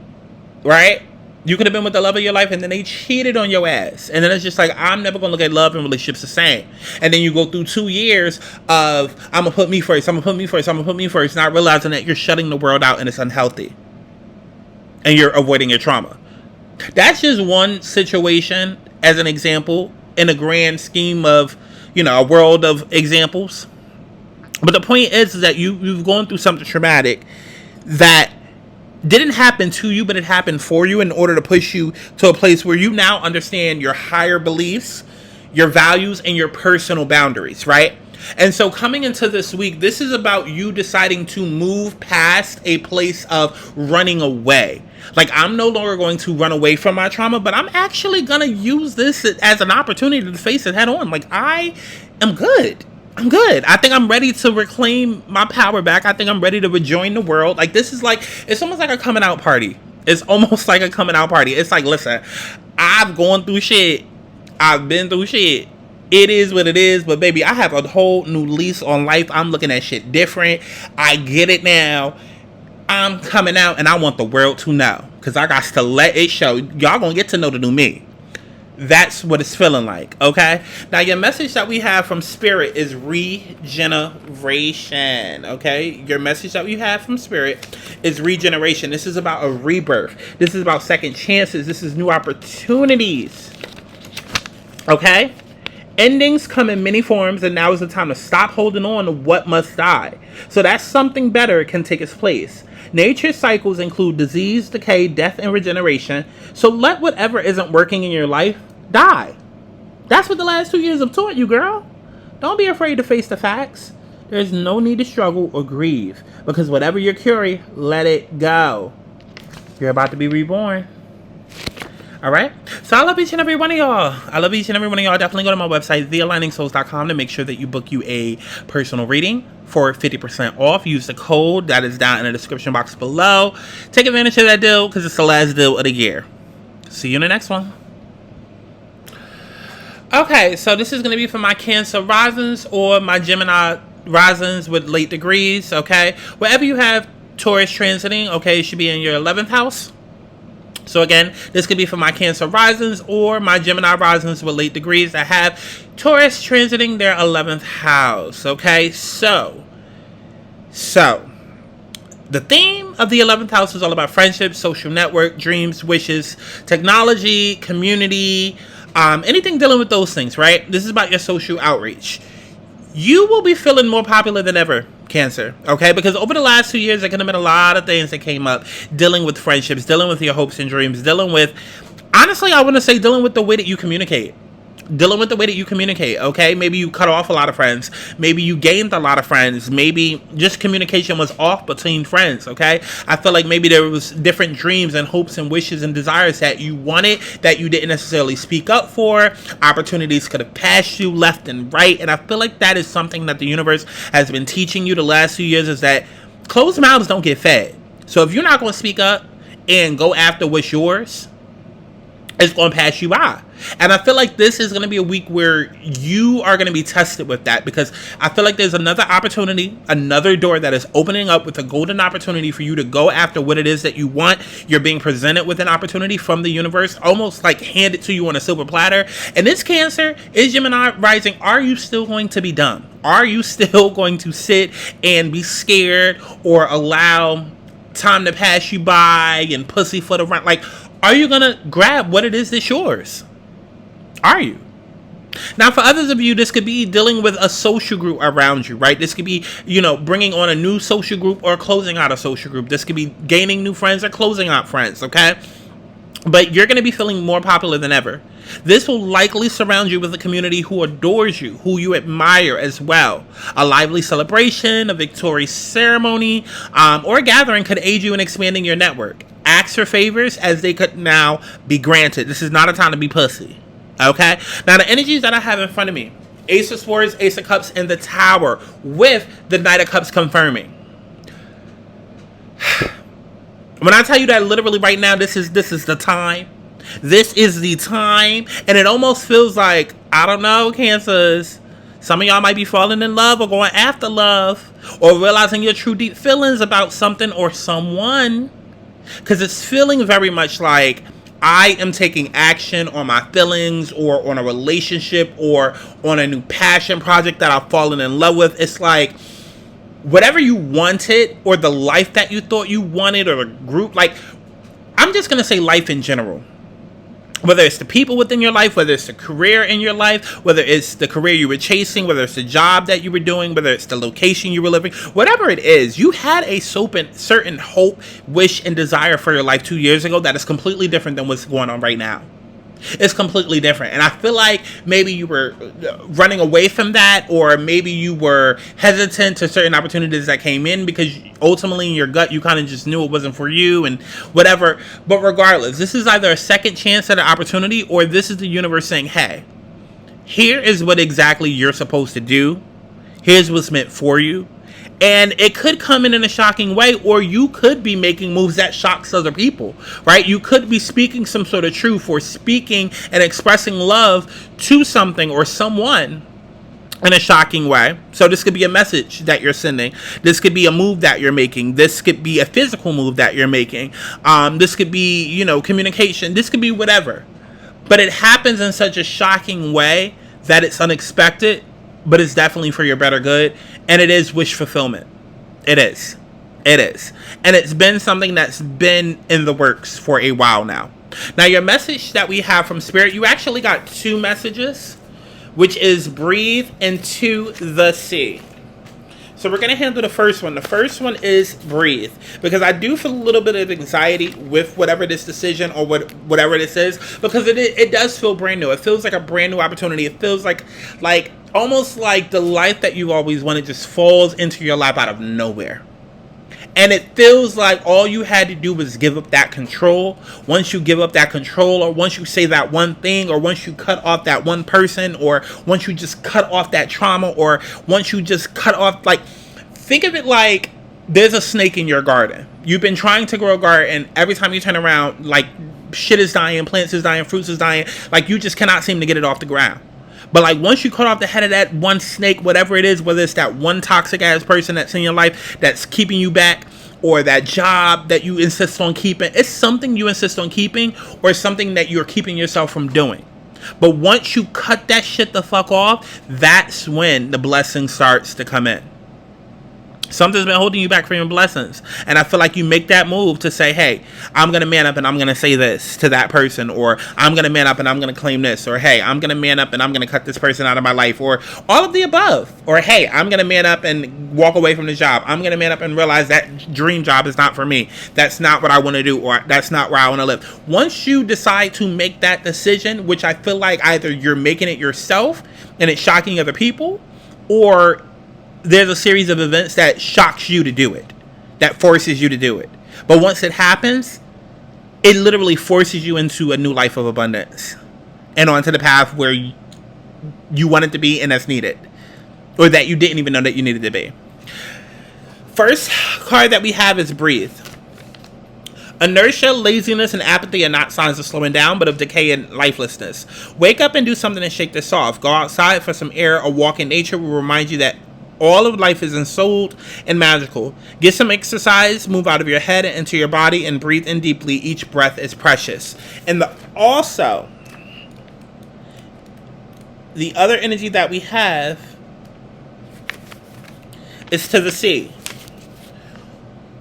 right? You could have been with the love of your life and then they cheated on your ass, and then it's just like, I'm never gonna look at love and relationships the same. And then you go through 2 years of I'm gonna put me first, not realizing that you're shutting the world out and it's unhealthy and you're avoiding your trauma. That's just one situation as an example in a grand scheme of, a world of examples. But the point is that you've gone through something traumatic that didn't happen to you, but it happened for you in order to push you to a place where you now understand your higher beliefs, your values, and your personal boundaries, right? And so coming into this week, this is about you deciding to move past a place of running away. Like, I'm no longer going to run away from my trauma, but I'm actually going to use this as an opportunity to face it head on. Like, I am good. I think I'm ready to reclaim my power back. I think I'm ready to rejoin the world. Like, this is like, it's almost like a coming out party. It's like, listen, I've gone through shit. I've been through shit. It is what it is, but baby, I have a whole new lease on life. I'm looking at shit different. I get it now. I'm coming out, and I want the world to know, because I got to let it show. Y'all gonna get to know the new me. That's what it's feeling like, okay? Now, your message that we have from Spirit is regeneration, okay? Your message that we have from Spirit is regeneration. This is about a rebirth. This is about second chances. This is new opportunities, okay? Endings come in many forms, and now is the time to stop holding on to what must die, so that something better can take its place. Nature's cycles include disease, decay, death, and regeneration, so let whatever isn't working in your life die. That's what the last 2 years have taught you, girl. Don't be afraid to face the facts. There's no need to struggle or grieve, because whatever you're curing, let it go. You're about to be reborn. All right. So I love each and every one of y'all. I love each and every one of y'all. Definitely go to my website, thealigningsouls.com, to make sure that you book you a personal reading for 50% off. Use the code that is down in the description box below. Take advantage of that deal because it's the last deal of the year. See you in the next one. Okay, so this is going to be for my Cancer risings or my Gemini risings with late degrees, okay? Wherever you have Taurus transiting, okay, it should be in your 11th house. So again, this could be for my Cancer risings or my Gemini risings with late degrees that have Taurus transiting their 11th house, okay? So the theme of the 11th house is all about friendship, social network, dreams, wishes, technology, community, anything dealing with those things, right? This is about your social outreach. You will be feeling more popular than ever, Cancer, okay? Because over the last 2 years, there could have been a lot of things that came up dealing with friendships, dealing with your hopes and dreams, dealing with, honestly, I want to say dealing with the way that you communicate. Dealing with the way that you communicate, okay? Maybe you cut off a lot of friends. Maybe you gained a lot of friends. Maybe just communication was off between friends, okay? I feel like maybe there was different dreams and hopes and wishes and desires that you wanted that you didn't necessarily speak up for. Opportunities could have passed you left and right. And I feel like that is something that the universe has been teaching you the last few years, is that closed mouths don't get fed. So if you're not going to speak up and go after what's yours, it's going to pass you by. And I feel like this is going to be a week where you are going to be tested with that, because I feel like there's another opportunity, another door that is opening up with a golden opportunity for you to go after what it is that you want. You're being presented with an opportunity from the universe, almost like handed to you on a silver platter. And this Cancer is Gemini rising. Are you still going to be dumb? Are you still going to sit and be scared or allow time to pass you by and pussyfoot around? Like, are you going to grab what it is that's yours? Are you? Now, for others of you, this could be dealing with a social group around you, right? This could be, bringing on a new social group or closing out a social group. This could be gaining new friends or closing out friends, okay? But you're going to be feeling more popular than ever. This will likely surround you with a community who adores you, who you admire as well. A lively celebration, a victory ceremony, or a gathering could aid you in expanding your network. Ask for favors as they could now be granted. This is not a time to be pussy. Okay? Now, the energies that I have in front of me: Ace of Swords, Ace of Cups, and the Tower, with the Knight of Cups confirming. When I tell you that literally right now, this is the time. This is the time. And it almost feels like, I don't know, Cancers, some of y'all might be falling in love or going after love, or realizing your true deep feelings about something or someone. Because it's feeling very much like I am taking action on my feelings or on a relationship or on a new passion project that I've fallen in love with. It's like whatever you wanted, or the life that you thought you wanted, or a group, like, I'm just going to say life in general. Whether it's the people within your life, whether it's the career in your life, whether it's the career you were chasing, whether it's the job that you were doing, whether it's the location you were living, whatever it is, you had a certain hope, wish, and desire for your life 2 years ago that is completely different than what's going on right now. It's completely different. And I feel like maybe you were running away from that, or maybe you were hesitant to certain opportunities that came in because ultimately in your gut you kind of just knew it wasn't for you and whatever. But regardless, this is either a second chance at an opportunity, or this is the universe saying, hey, here is what exactly you're supposed to do. Here's what's meant for you. And it could come in a shocking way, or you could be making moves that shocks other people, right? You could be speaking some sort of truth, or speaking and expressing love to something or someone in a shocking way. So this could be a message that you're sending. This could be a move that you're making. This could be a physical move that you're making. This could be, communication. This could be whatever. But it happens in such a shocking way that it's unexpected, but it's definitely for your better good. And it is wish fulfillment. It is. It is. And it's been something that's been in the works for a while now. Now, your message that we have from Spirit, you actually got 2 messages, which is breathe into the sea. So we're going to handle the first one. The first one is breathe, because I do feel a little bit of anxiety with whatever this decision or whatever this is, because it does feel brand new. It feels like a brand new opportunity. It feels like almost like the life that you've always wanted just falls into your lap out of nowhere. And it feels like all you had to do was give up that control. Once you give up that control, or once you say that one thing, or once you cut off that one person, or once you just cut off that trauma, or once you just cut off, like, think of it like there's a snake in your garden. You've been trying to grow a garden. Every time you turn around, like, shit is dying, plants is dying, fruits is dying. Like, you just cannot seem to get it off the ground. But like, once you cut off the head of that one snake, whatever it is, whether it's that one toxic ass person that's in your life that's keeping you back, or that job that you insist on keeping, it's something you insist on keeping, or something that you're keeping yourself from doing. But once you cut that shit the fuck off, that's when the blessing starts to come in. Something's been holding you back from your blessings. And I feel like you make that move to say, hey, I'm going to man up and I'm going to say this to that person. Or I'm going to man up and I'm going to claim this. Or, hey, I'm going to man up and I'm going to cut this person out of my life. Or all of the above. Or, hey, I'm going to man up and walk away from the job. I'm going to man up and realize that dream job is not for me. That's not what I want to do. Or that's not where I want to live. Once you decide to make that decision, which I feel like either you're making it yourself and it's shocking other people, or there's a series of events that shocks you to do it, that forces you to do it. But once it happens, it literally forces you into a new life of abundance and onto the path where you want it to be and that's needed, or that you didn't even know that you needed to be. First card that we have is Breathe. Inertia, laziness, and apathy are not signs of slowing down, but of decay and lifelessness. Wake up and do something to shake this off. Go outside for some air or walk in nature will remind you that all of life is ensouled and magical. Get some exercise, move out of your head and into your body, and breathe in deeply. Each breath is precious. And also, the other energy that we have is to the sea.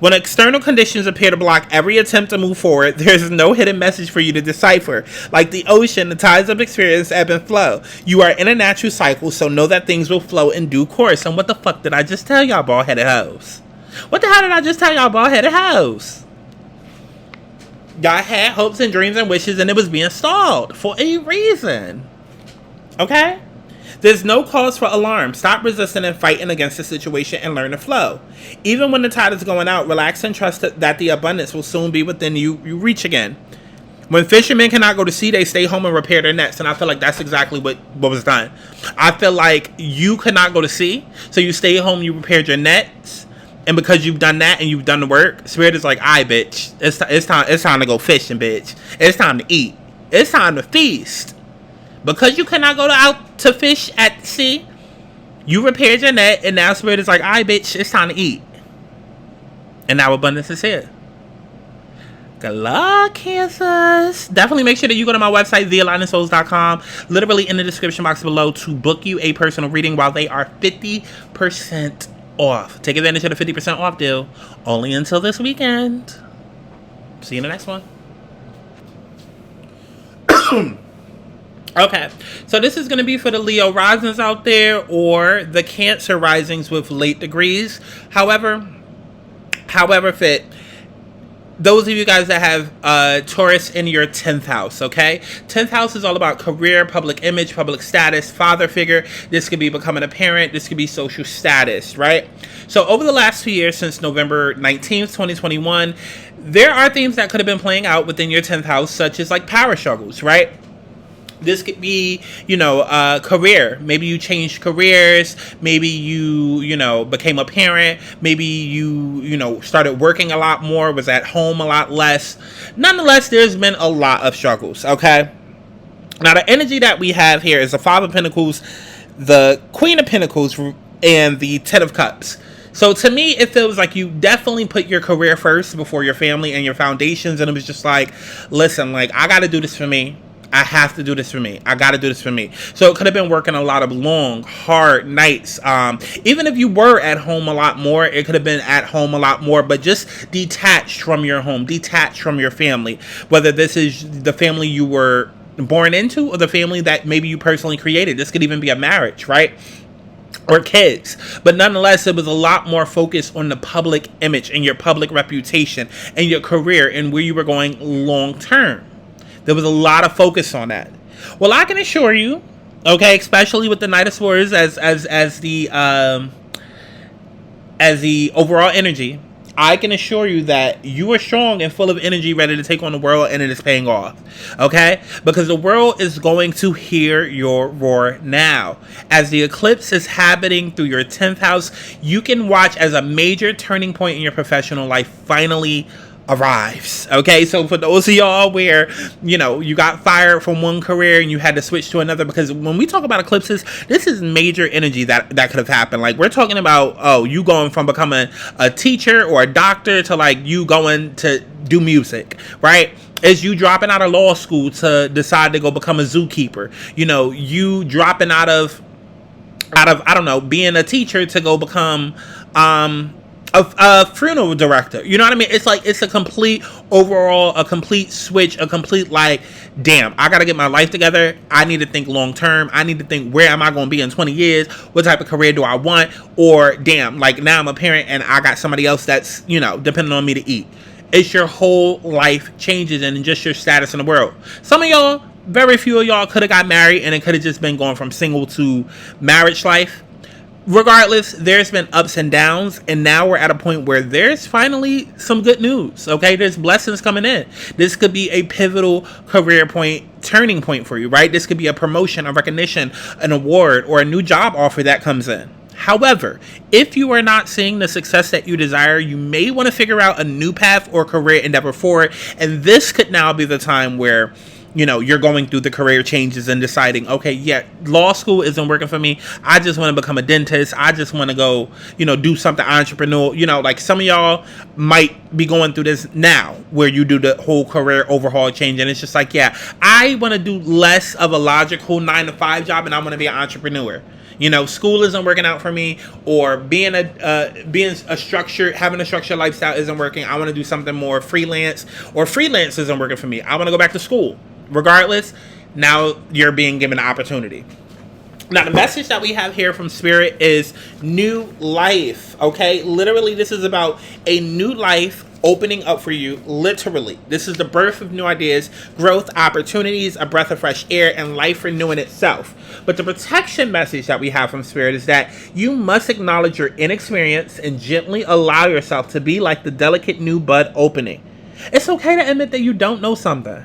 When external conditions appear to block every attempt to move forward, there is no hidden message for you to decipher. Like the ocean, the tides of experience ebb and flow. You are in a natural cycle, so know that things will flow in due course. And what the fuck did I just tell y'all, bald-headed hoes? What the hell did I just tell y'all, bald-headed hoes? Y'all had hopes and dreams and wishes, and it was being stalled for a reason. Okay? There's no cause for alarm. Stop resisting and fighting against the situation and learn to flow. Even when the tide is going out, relax and trust that the abundance will soon be within you reach again. When fishermen cannot go to sea, they stay home and repair their nets. And I feel like that's exactly what was done. I feel like you could not go to sea, so you stay home, you repaired your nets. And because you've done that and you've done the work, Spirit is like, "Aye, bitch, it's time to go fishing, bitch. It's time to eat. It's time to feast." Because you cannot go out to fish at sea, you repaired your net, and now Spirit is like, "All right, bitch, it's time to eat." And now abundance is here. Good luck, Cancers. Definitely make sure that you go to my website, thealignedsouls.com, literally in the description box below, to book you a personal reading while they are 50% off. Take advantage of the 50% off deal, only until this weekend. See you in the next one. Okay, so this is going to be for the Leo risings out there, or the Cancer risings with late degrees. However fit. Those of you guys that have Taurus in your 10th house, okay? 10th house is all about career, public image, public status, father figure. This could be becoming a parent. This could be social status, right? So over the last 2 years, since November 19th, 2021, there are themes that could have been playing out within your 10th house, such as like power struggles, right? This could be, career. Maybe you changed careers. Maybe you became a parent. Maybe you started working a lot more, was at home a lot less. Nonetheless, there's been a lot of struggles, okay? Now, the energy that we have here is the Five of Pentacles, the Queen of Pentacles, and the Ten of Cups. So to me, it feels like you definitely put your career first before your family and your foundations. And it was just like, listen, like, I got to do this for me. I have to do this for me. I got to do this for me. So it could have been working a lot of long, hard nights. Even if you were at home a lot more, it could have been at home a lot more, but just detached from your home, detached from your family. Whether this is the family you were born into or the family that maybe you personally created. This could even be a marriage, right? Or kids. But nonetheless, it was a lot more focused on the public image and your public reputation and your career and where you were going long term. There was a lot of focus on that. Well, I can assure you, okay, especially with the Knight of Swords as the overall energy, I can assure you that you are strong and full of energy, ready to take on the world, and it is paying off. Okay? Because the world is going to hear your roar now. As the eclipse is happening through your 10th house, you can watch as a major turning point in your professional life finally arrives. Okay, so for those of y'all where you got fired from one career and you had to switch to another, because when we talk about eclipses, this is major energy that could have happened. Like, we're talking about you going from becoming a teacher or a doctor to like you going to do music, right? Is you dropping out of law school to decide to go become a zookeeper. You dropping out of I don't know, being a teacher to go become a funeral director. You know what I mean? It's like, it's a complete overall, a complete switch, a complete like, damn, I gotta get my life together. I need to think long term. I need to think, where am I going to be in 20 years? What type of career do I want? Or damn, like, now I'm a parent and I got somebody else that's, depending on me to eat. It's your whole life changes and just your status in the world. Some of y'all, very few of y'all could have got married and it could have just been going from single to marriage life. Regardless, there's been ups and downs, and now we're at a point where there's finally some good news. Okay, there's blessings coming in. This could be a pivotal career turning point for you, right? This could be a promotion, a recognition, an award, or a new job offer that comes in. However, if you are not seeing the success that you desire, you may want to figure out a new path or career endeavor forward, and this could now be the time where you're going through the career changes and deciding, okay, yeah, law school isn't working for me. I just want to become a dentist. I just want to go, do something entrepreneurial. Like, some of y'all might be going through this now where you do the whole career overhaul change. And it's just like, yeah, I want to do less of a logical 9-to-5 job and I want to be an entrepreneur. School isn't working out for me, or having a structured lifestyle isn't working. I want to do something more freelance, or freelance isn't working for me. I want to go back to school. Regardless, now you're being given an opportunity. Now, the message that we have here from Spirit is new life, okay? Literally, this is about a new life opening up for you, literally. This is the birth of new ideas, growth, opportunities, a breath of fresh air, and life renewing itself. But the protection message that we have from Spirit is that you must acknowledge your inexperience and gently allow yourself to be like the delicate new bud opening. It's okay to admit that you don't know something.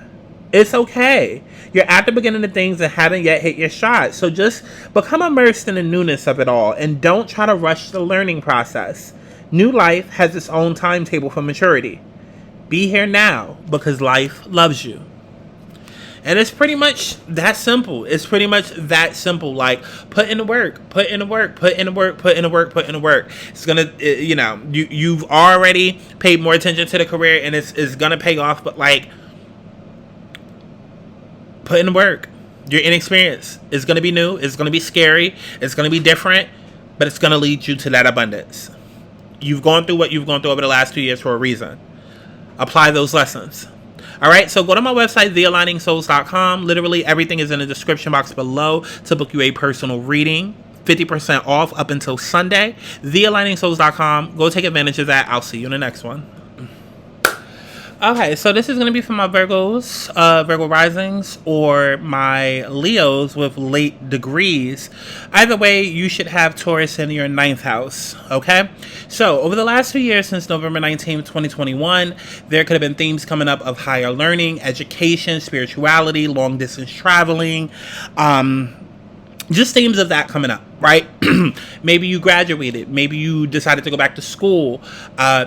It's okay. You're at the beginning of things and haven't yet hit your stride. So just become immersed in the newness of it all and don't try to rush the learning process. New life has its own timetable for maturity. Be here now because life loves you. And it's pretty much that simple. It's pretty much that simple. Like, put in the work, put in the work, put in the work, put in the work, put in the work. It's gonna, you've already paid more attention to the career and it's gonna pay off. But like, put in the work. Your inexperience is going to be new. It's going to be scary. It's going to be different, but it's going to lead you to that abundance. You've gone through what you've gone through over the last 2 years for a reason. Apply those lessons. All right, so go to my website, thealigningsouls.com. Literally everything is in the description box below to book you a personal reading. 50% off up until Sunday. Thealigningsouls.com. Go take advantage of that. I'll see you in the next one. Okay, so this is going to be for my Virgos, Virgo risings, or my Leos with late degrees. Either way, you should have Taurus in your 9th house, okay? So, over the last 2 years, since November 19th, 2021, there could have been themes coming up of higher learning, education, spirituality, long-distance traveling, just themes of that coming up, right? Maybe you graduated. Maybe you decided to go back to school.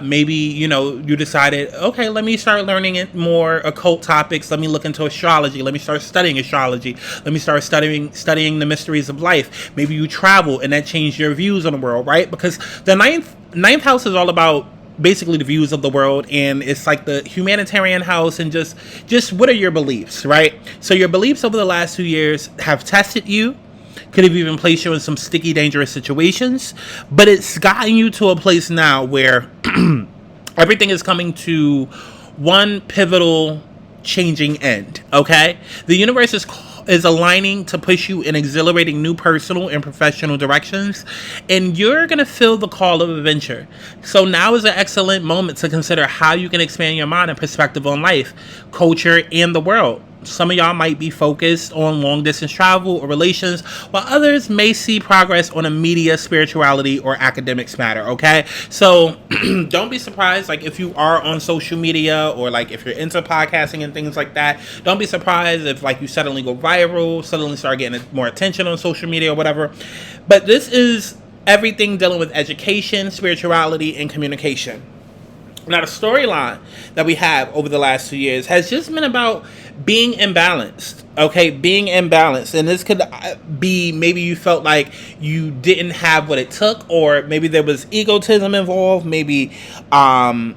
Maybe, you decided, okay, let me start learning more occult topics. Let me look into astrology. Let me start studying astrology. Let me start studying the mysteries of life. Maybe you travel and that changed your views on the world, right? Because the ninth house is all about basically the views of the world, and it's like the humanitarian house, and just what are your beliefs, right? So your beliefs over the last 2 years have tested you. Could have even placed you in some sticky, dangerous situations. But it's gotten you to a place now where everything is coming to one pivotal changing end, okay? The universe is aligning to push you in exhilarating new personal and professional directions. And you're going to feel the call of adventure. So now is an excellent moment to consider how you can expand your mind and perspective on life, culture, and the world. Some of y'all might be focused on long distance travel or relations, while others may see progress on a media, spirituality, or academics matter, okay? So don't be surprised, like, if you are on social media, or like if you're into podcasting and things like that, don't be surprised if like you suddenly go viral, suddenly start getting more attention on social media or whatever. But this is everything dealing with education, spirituality, and communication. Now, the storyline that we have over the last 2 years has just been about being imbalanced, okay? Being imbalanced. And this could be maybe you felt like you didn't have what it took, or maybe there was egotism involved, maybe lack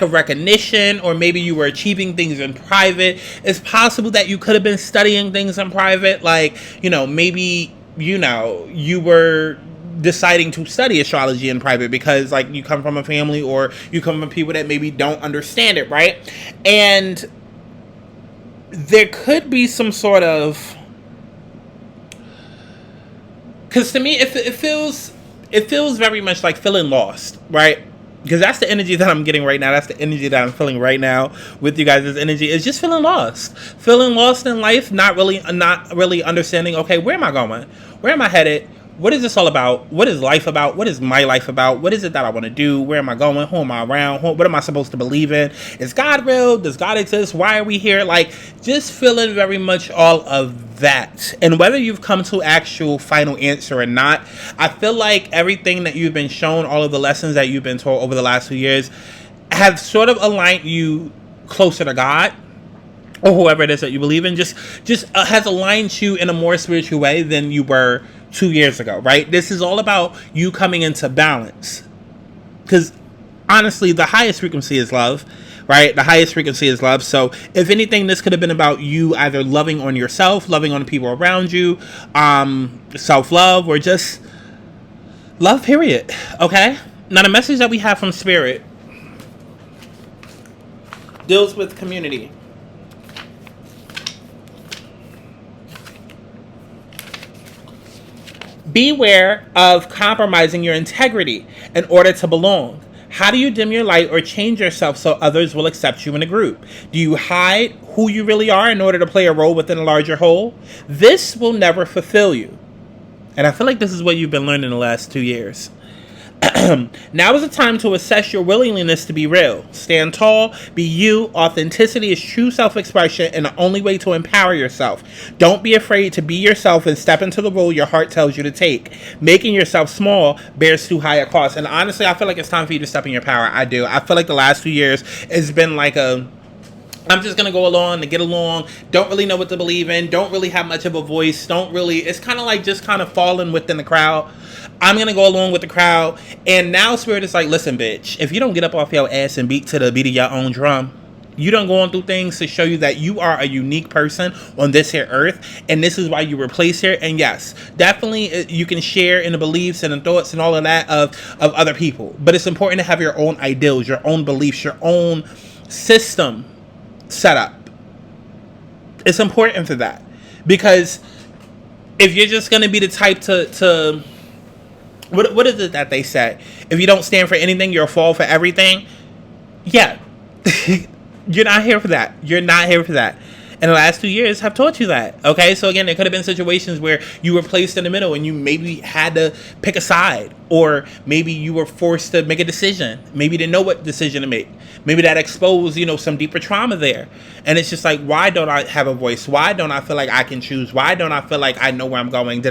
of recognition, or maybe you were achieving things in private. It's possible that you could have been studying things in private, like, maybe, you were deciding to study astrology in private because like you come from a family, or you come from people that maybe don't understand it, right? And there could be some sort of, because to me it feels very much like feeling lost, right? Because that's the energy that I'm getting right now. That's the energy that I'm feeling right now with you guys' energy. Is just feeling lost in life, not really understanding, okay, where am I going? Where am I headed? What is this all about? What is life about? What is my life about? What is it that I want to do? Where am I going? Who am I around? What am I supposed to believe in? Is God real? Does God exist? Why are we here? Like, just feeling very much all of that. And whether you've come to actual final answer or not, I feel like everything that you've been shown, all of the lessons that you've been taught over the last 2 years, have sort of aligned you closer to God, or whoever it is that you believe in, just has aligned you in a more spiritual way than you were 2 years ago, right? This is all about you coming into balance. Because honestly, the highest frequency is love, right? The highest frequency is love. So if anything, this could have been about you either loving on yourself, loving on the people around you, self-love, or just love, period. Okay? Now, the message that we have from Spirit deals with community. Beware of compromising your integrity in order to belong. How do you dim your light or change yourself so others will accept you in a group? Do you hide who you really are in order to play a role within a larger whole? This will never fulfill you. And I feel like this is what you've been learning the last 2 years. Now is the time to assess your willingness to be real. Stand tall, be you. Authenticity is true self-expression and the only way to empower yourself. Don't be afraid to be yourself and step into the role your heart tells you to take. Making yourself small bears too high a cost. And honestly, I feel like it's time for you to step in your power. I do. I feel like the last 2 years has been like I'm just going to go along to get along. Don't really know what to believe in. Don't really have much of a voice. It's kind of like just kind of falling within the crowd. I'm going to go along with the crowd. And now Spirit is like, listen, bitch, if you don't get up off your ass and beat to the beat of your own drum, you don't go on through things to show you that you are a unique person on this here earth. And this is why you were placed here. And yes, definitely you can share in the beliefs and the thoughts and all of that of other people. But it's important to have your own ideals, your own beliefs, your own system set up. It's important for that, because if you're just going to be the type to what is it that they say? If you don't stand for anything, you'll fall for everything. Yeah. You're not here for that. You're not here for that. And the last 2 years have taught you that. Okay, so again, there could have been situations where you were placed in the middle and you maybe had to pick a side, or maybe you were forced to make a decision. Maybe you didn't know what decision to make. Maybe that exposed, some deeper trauma there. And it's just like, why don't I have a voice? Why don't I feel like I can choose? Why don't I feel like I know where I'm going?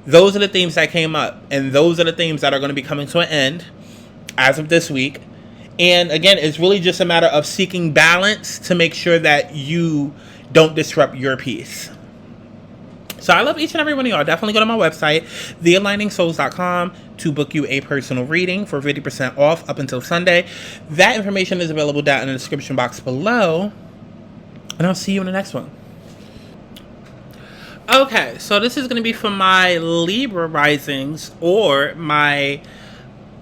Those are the themes that came up, and those are the themes that are going to be coming to an end as of this week. And again, it's really just a matter of seeking balance to make sure that you don't disrupt your peace. So I love each and every one of y'all. Definitely go to my website, thealigningsouls.com, to book you a personal reading for 50% off up until Sunday. That information is available down in the description box below. And I'll see you in the next one. Okay, so this is going to be for my Libra risings or my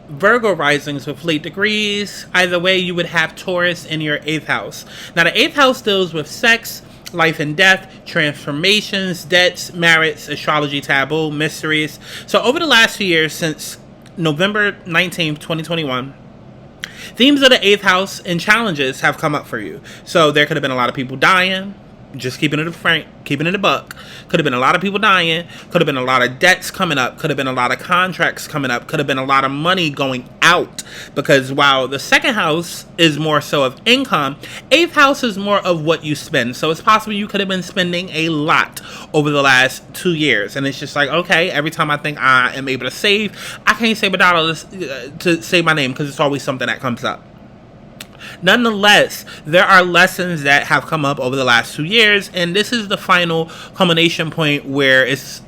Virgo risings with late degrees. Either way, you would have Taurus in your 8th house. Now, the 8th house deals with sex, life and death, transformations, debts, merits, astrology, taboo, mysteries. So over the last few years, since November 19th, 2021, Themes of the eighth house and challenges have come up for you. So there could have been a lot of people dying. Just keeping it frank, keeping it a buck. Could have been a lot of people dying. Could have been a lot of debts coming up. Could have been a lot of contracts coming up. Could have been a lot of money going out. Because while the second house is more so of income, eighth house is more of what you spend. So it's possible you could have been spending a lot over the last 2 years. And it's just like, okay, every time I think I am able to save, I can't save $1 to save my name, because it's always something that comes up. Nonetheless, there are lessons that have come up over the last 2 years, and this is the final culmination point where it's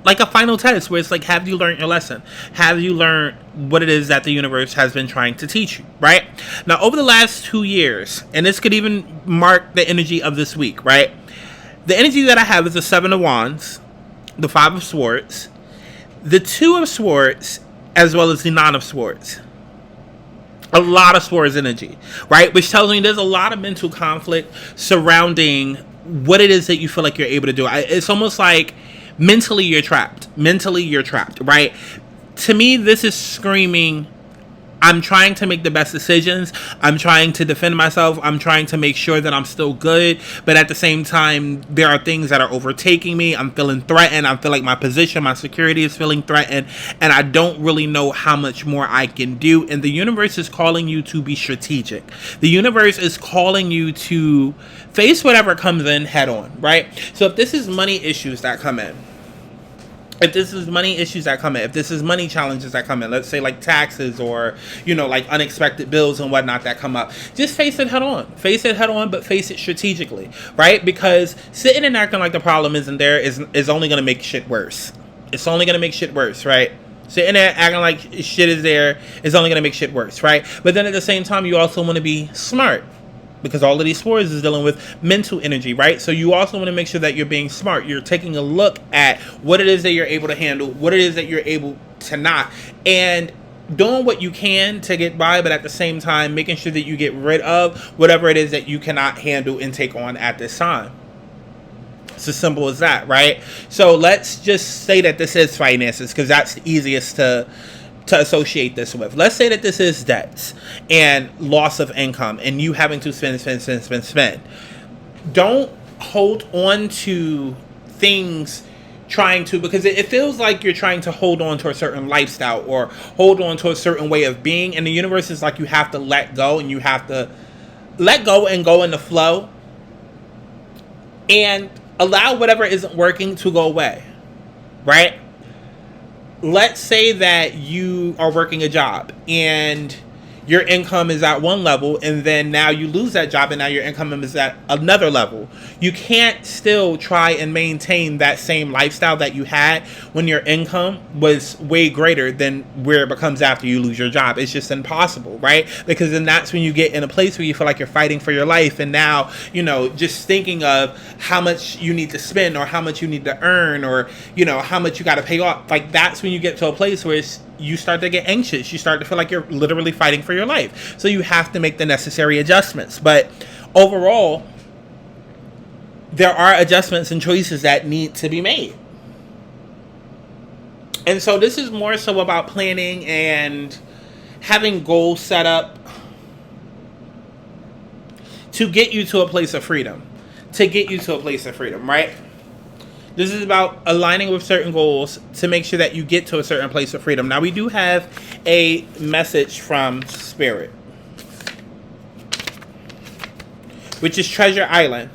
like a final test, where it's like, have you learned your lesson? Have you learned what it is that the universe has been trying to teach you, right? Now, over the last 2 years, and this could even mark the energy of this week, right? The energy that I have is the Seven of Wands, the Five of Swords, the Two of Swords, as well as the Nine of Swords. A lot of Swords energy, right? Which tells me there's a lot of mental conflict surrounding what it is that you feel like you're able to do. It's almost like mentally you're trapped. Mentally you're trapped, right? To me, this is screaming, I'm trying to make the best decisions. I'm trying to defend myself. I'm trying to make sure that I'm still good. But at the same time, there are things that are overtaking me. I'm feeling threatened. I feel like my position, my security is feeling threatened. And I don't really know how much more I can do. And the universe is calling you to be strategic. The universe is calling you to face whatever comes in head on, right? So if this is money issues that come in, if this is money issues that come in, if this is money challenges that come in, let's say like taxes or, like unexpected bills and whatnot that come up, just face it head on. Face it head on, but face it strategically, right? Because sitting and acting like the problem isn't there is only going to make shit worse. It's only going to make shit worse, right? Sitting there acting like shit is there is only going to make shit worse, right? But then at the same time, you also want to be smart. Because all of these swords is dealing with mental energy, right? So you also want to make sure that you're being smart. You're taking a look at what it is that you're able to handle, what it is that you're able to not, and doing what you can to get by, but at the same time, making sure that you get rid of whatever it is that you cannot handle and take on at this time. It's as simple as that, right? So let's just say that this is finances, because that's the easiest to associate this with. Let's say that this is debts and loss of income and you having to spend. Don't hold on to things because it feels like you're trying to hold on to a certain lifestyle or hold on to a certain way of being, and the universe is like, you have to let go, and you have to let go and go in the flow and allow whatever isn't working to go away, right? Let's say that you are working a job and your income is at one level, and then now you lose that job and now your income is at another level. You can't still try and maintain that same lifestyle that you had when your income was way greater than where it becomes after you lose your job. It's just impossible, right? Because then that's when you get in a place where you feel like you're fighting for your life, and now, just thinking of how much you need to spend or how much you need to earn or, how much you got to pay off. Like, that's when you get to a place where you start to get anxious. You start to feel like you're literally fighting for your life. So you have to make the necessary adjustments. But overall, there are adjustments and choices that need to be made. And so this is more so about planning and having goals set up to get you to a place of freedom. Right? This is about aligning with certain goals to make sure that you get to a certain place of freedom. Now, we do have a message from Spirit, which is Treasure Island.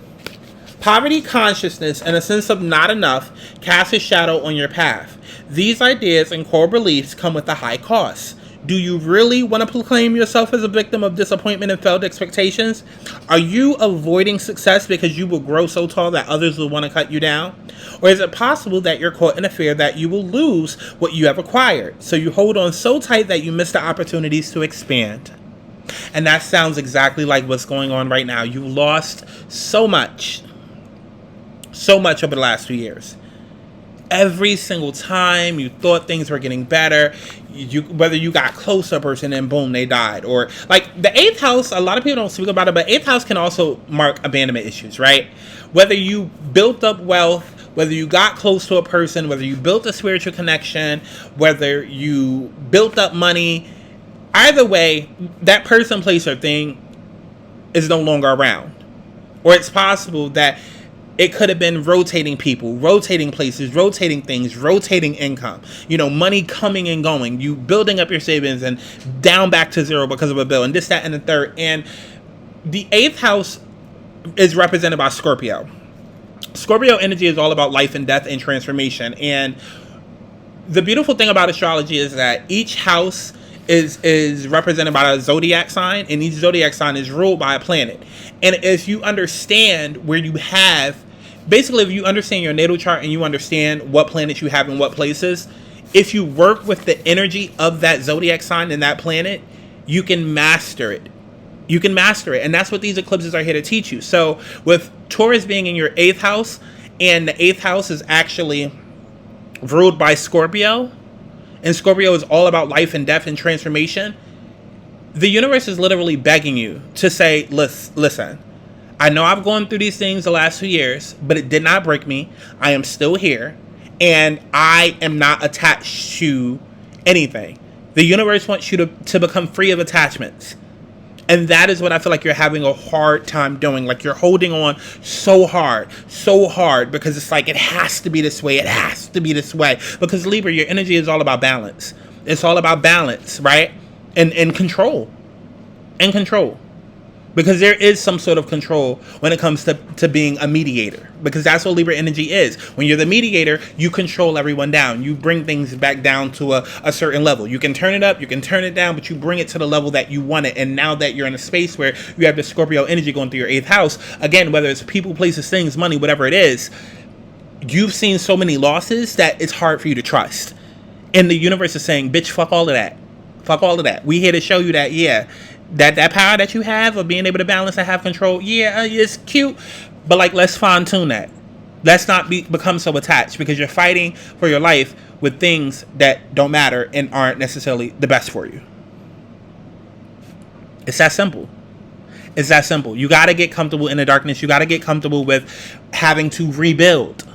Poverty consciousness and a sense of not enough cast a shadow on your path. These ideas and core beliefs come with a high cost. Do you really want to proclaim yourself as a victim of disappointment and failed expectations? Are you avoiding success because you will grow so tall that others will want to cut you down? Or is it possible that you're caught in a fear that you will lose what you have acquired, so you hold on so tight that you miss the opportunities to expand? And that sounds exactly like what's going on right now. You lost so much over the last 2 years. Every single time you thought things were getting better, whether you got close to a person and boom, they died. Or like the 8th house, a lot of people don't speak about it, but 8th house can also mark abandonment issues, right? Whether you built up wealth, whether you got close to a person, whether you built a spiritual connection, whether you built up money, Either way, that person, place, or thing is no longer around. Or it's possible that it could have been rotating people, rotating places, rotating things, rotating income. You know, money coming and going. You building up your savings and down back to zero because of a bill. And this, that, and the third. And the 8th house is represented by Scorpio. Scorpio energy is all about life and death and transformation. And the beautiful thing about astrology is that each house is represented by a zodiac sign, and each zodiac sign is ruled by a planet. And if you understand where you have, basically if you understand your natal chart and you understand what planets you have in what places, if you work with the energy of that zodiac sign and that planet, you can master it. You can master it. And that's what these eclipses are here to teach you. So with Taurus being in your 8th house, and the 8th house is actually ruled by Scorpio, and Scorpio is all about life and death and transformation, the universe is literally begging you to say, listen, I know I've gone through these things the last 2 years, but it did not break me. I am still here, and I am not attached to anything. The universe wants you to become free of attachments. And that is what I feel like you're having a hard time doing. Like, you're holding on so hard, because it's like, it has to be this way. It has to be this way. Because Libra, your energy is all about balance. It's all about balance, right? And control. And control. Because there is some sort of control when it comes to being a mediator. Because that's what Libra energy is. When you're the mediator, you control everyone down. You bring things back down to a certain level. You can turn it up, you can turn it down, but you bring it to the level that you want it. And now that you're in a space where you have the Scorpio energy going through your 8th house, again, whether it's people, places, things, money, whatever it is, you've seen so many losses that it's hard for you to trust. And the universe is saying, bitch, fuck all of that. Fuck all of that. We here to show you that, yeah, that power that you have of being able to balance and have control, yeah, it's cute, but like, let's fine tune that. Let's not become so attached, because you're fighting for your life with things that don't matter and aren't necessarily the best for you. It's that simple. It's that simple. You got to get comfortable in the darkness. You got to get comfortable with having to rebuild.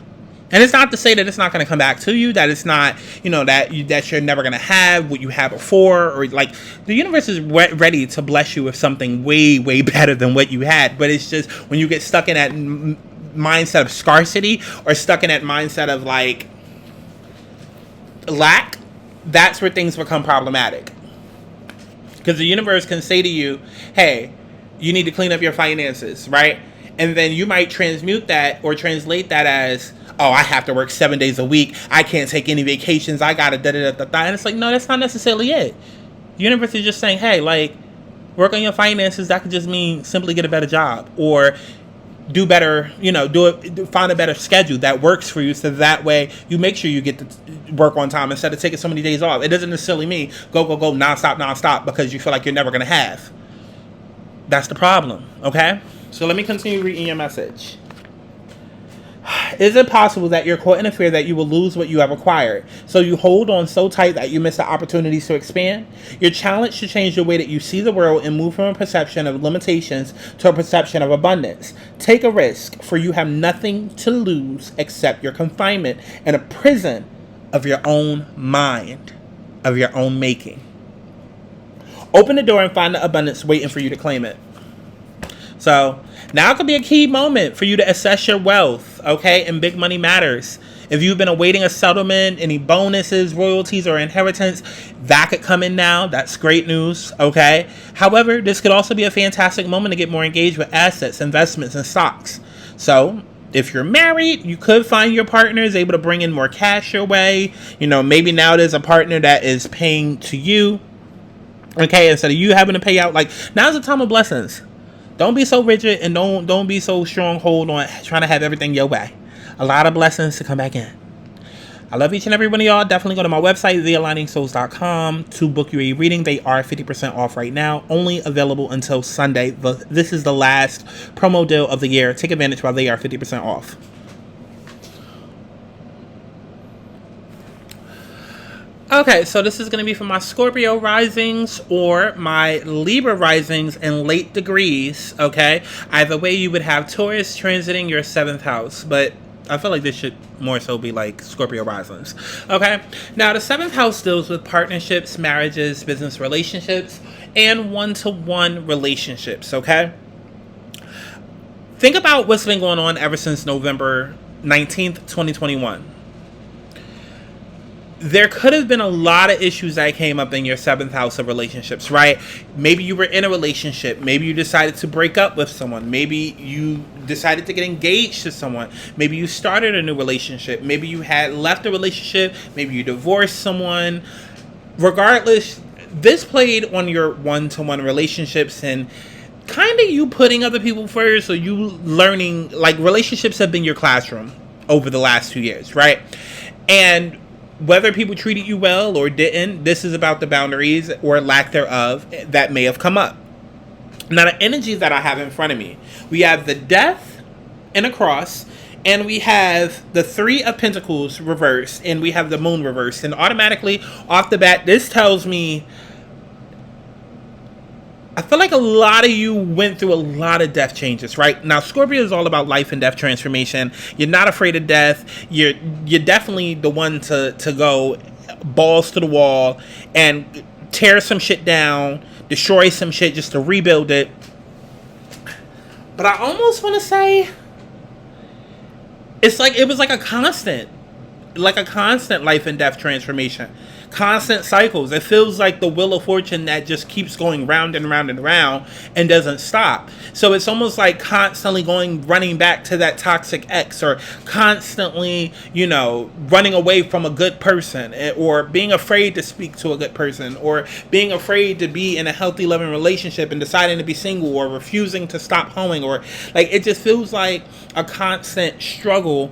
And it's not to say that it's not going to come back to you, that it's not, you know, that you're never going to have what you had before, or like, the universe is ready to bless you with something way, way better than what you had. But it's just when you get stuck in that mindset of scarcity, or stuck in that mindset of like lack, that's where things become problematic. Because the universe can say to you, hey, you need to clean up your finances, right? And then you might transmute that or translate that as, oh, I have to work 7 days a week. I can't take any vacations. I got to da-da-da-da-da. And it's like, no, that's not necessarily it. The universe is just saying, hey, like, work on your finances. That could just mean simply get a better job, or do better, you know, find a better schedule that works for you, so that way you make sure you get to work on time instead of taking so many days off. It doesn't necessarily mean go nonstop because you feel like you're never going to have. That's the problem, okay? So let me continue reading your message. Is it possible that you're caught in a fear that you will lose what you have acquired, so you hold on so tight that you miss the opportunities to expand? You're challenged to change the way that you see the world and move from a perception of limitations to a perception of abundance. Take a risk, for you have nothing to lose except your confinement in a prison of your own mind, of your own making. Open the door and find the abundance waiting for you to claim it. So now could be a key moment for you to assess your wealth, okay? And big money matters. If you've been awaiting a settlement, any bonuses, royalties, or inheritance, that could come in now. That's great news, okay? However, this could also be a fantastic moment to get more engaged with assets, investments, and stocks. So if you're married, you could find your partner is able to bring in more cash your way. You know, maybe now there's a partner that is paying to you, okay? Instead of you having to pay out, like, now's the time of blessings. Don't be so rigid, and don't be so stronghold on trying to have everything your way. A lot of blessings to come back in. I love each and every one of y'all. Definitely go to my website, thealigningsouls.com, to book you a reading. They are 50% off right now. Only available until Sunday. This is the last promo deal of the year. Take advantage while they are 50% off. Okay, so this is going to be for my Scorpio risings or my Libra risings in late degrees, okay? Either way, you would have Taurus transiting your 7th house, but I feel like this should more so be like Scorpio risings. Okay. Now, the 7th house deals with partnerships, marriages, business relationships, and one-to-one relationships. Okay. Think about what's been going on ever since November 19th, 2021. There could have been a lot of issues that came up in your 7th house of relationships, right? Maybe you were in a relationship. Maybe you decided to break up with someone. Maybe you decided to get engaged to someone. Maybe you started a new relationship. Maybe you had left a relationship. Maybe you divorced someone. Regardless, this played on your one-to-one relationships and kind of you putting other people first, or you learning, like, relationships have been your classroom over the last 2 years, right? And whether people treated you well or didn't, this is about the boundaries or lack thereof that may have come up. Now, the energies that I have in front of me, we have the Death and a cross, and we have the 3 of Pentacles reversed, and we have the Moon reversed. And automatically, off the bat, this tells me, I feel like a lot of you went through a lot of death changes, right? Now, Scorpio is all about life and death transformation. You're not afraid of death. You're definitely the one to go balls to the wall and tear some shit down, destroy some shit just to rebuild it. But I almost want to say it's like it was like a constant life and death transformation. Constant cycles. It feels like the wheel of fortune that just keeps going round and round and round and doesn't stop. So it's almost like constantly running back to that toxic ex, or constantly, running away from a good person, or being afraid to speak to a good person, or being afraid to be in a healthy, loving relationship and deciding to be single, or refusing to stop hoeing, or like it just feels like a constant struggle.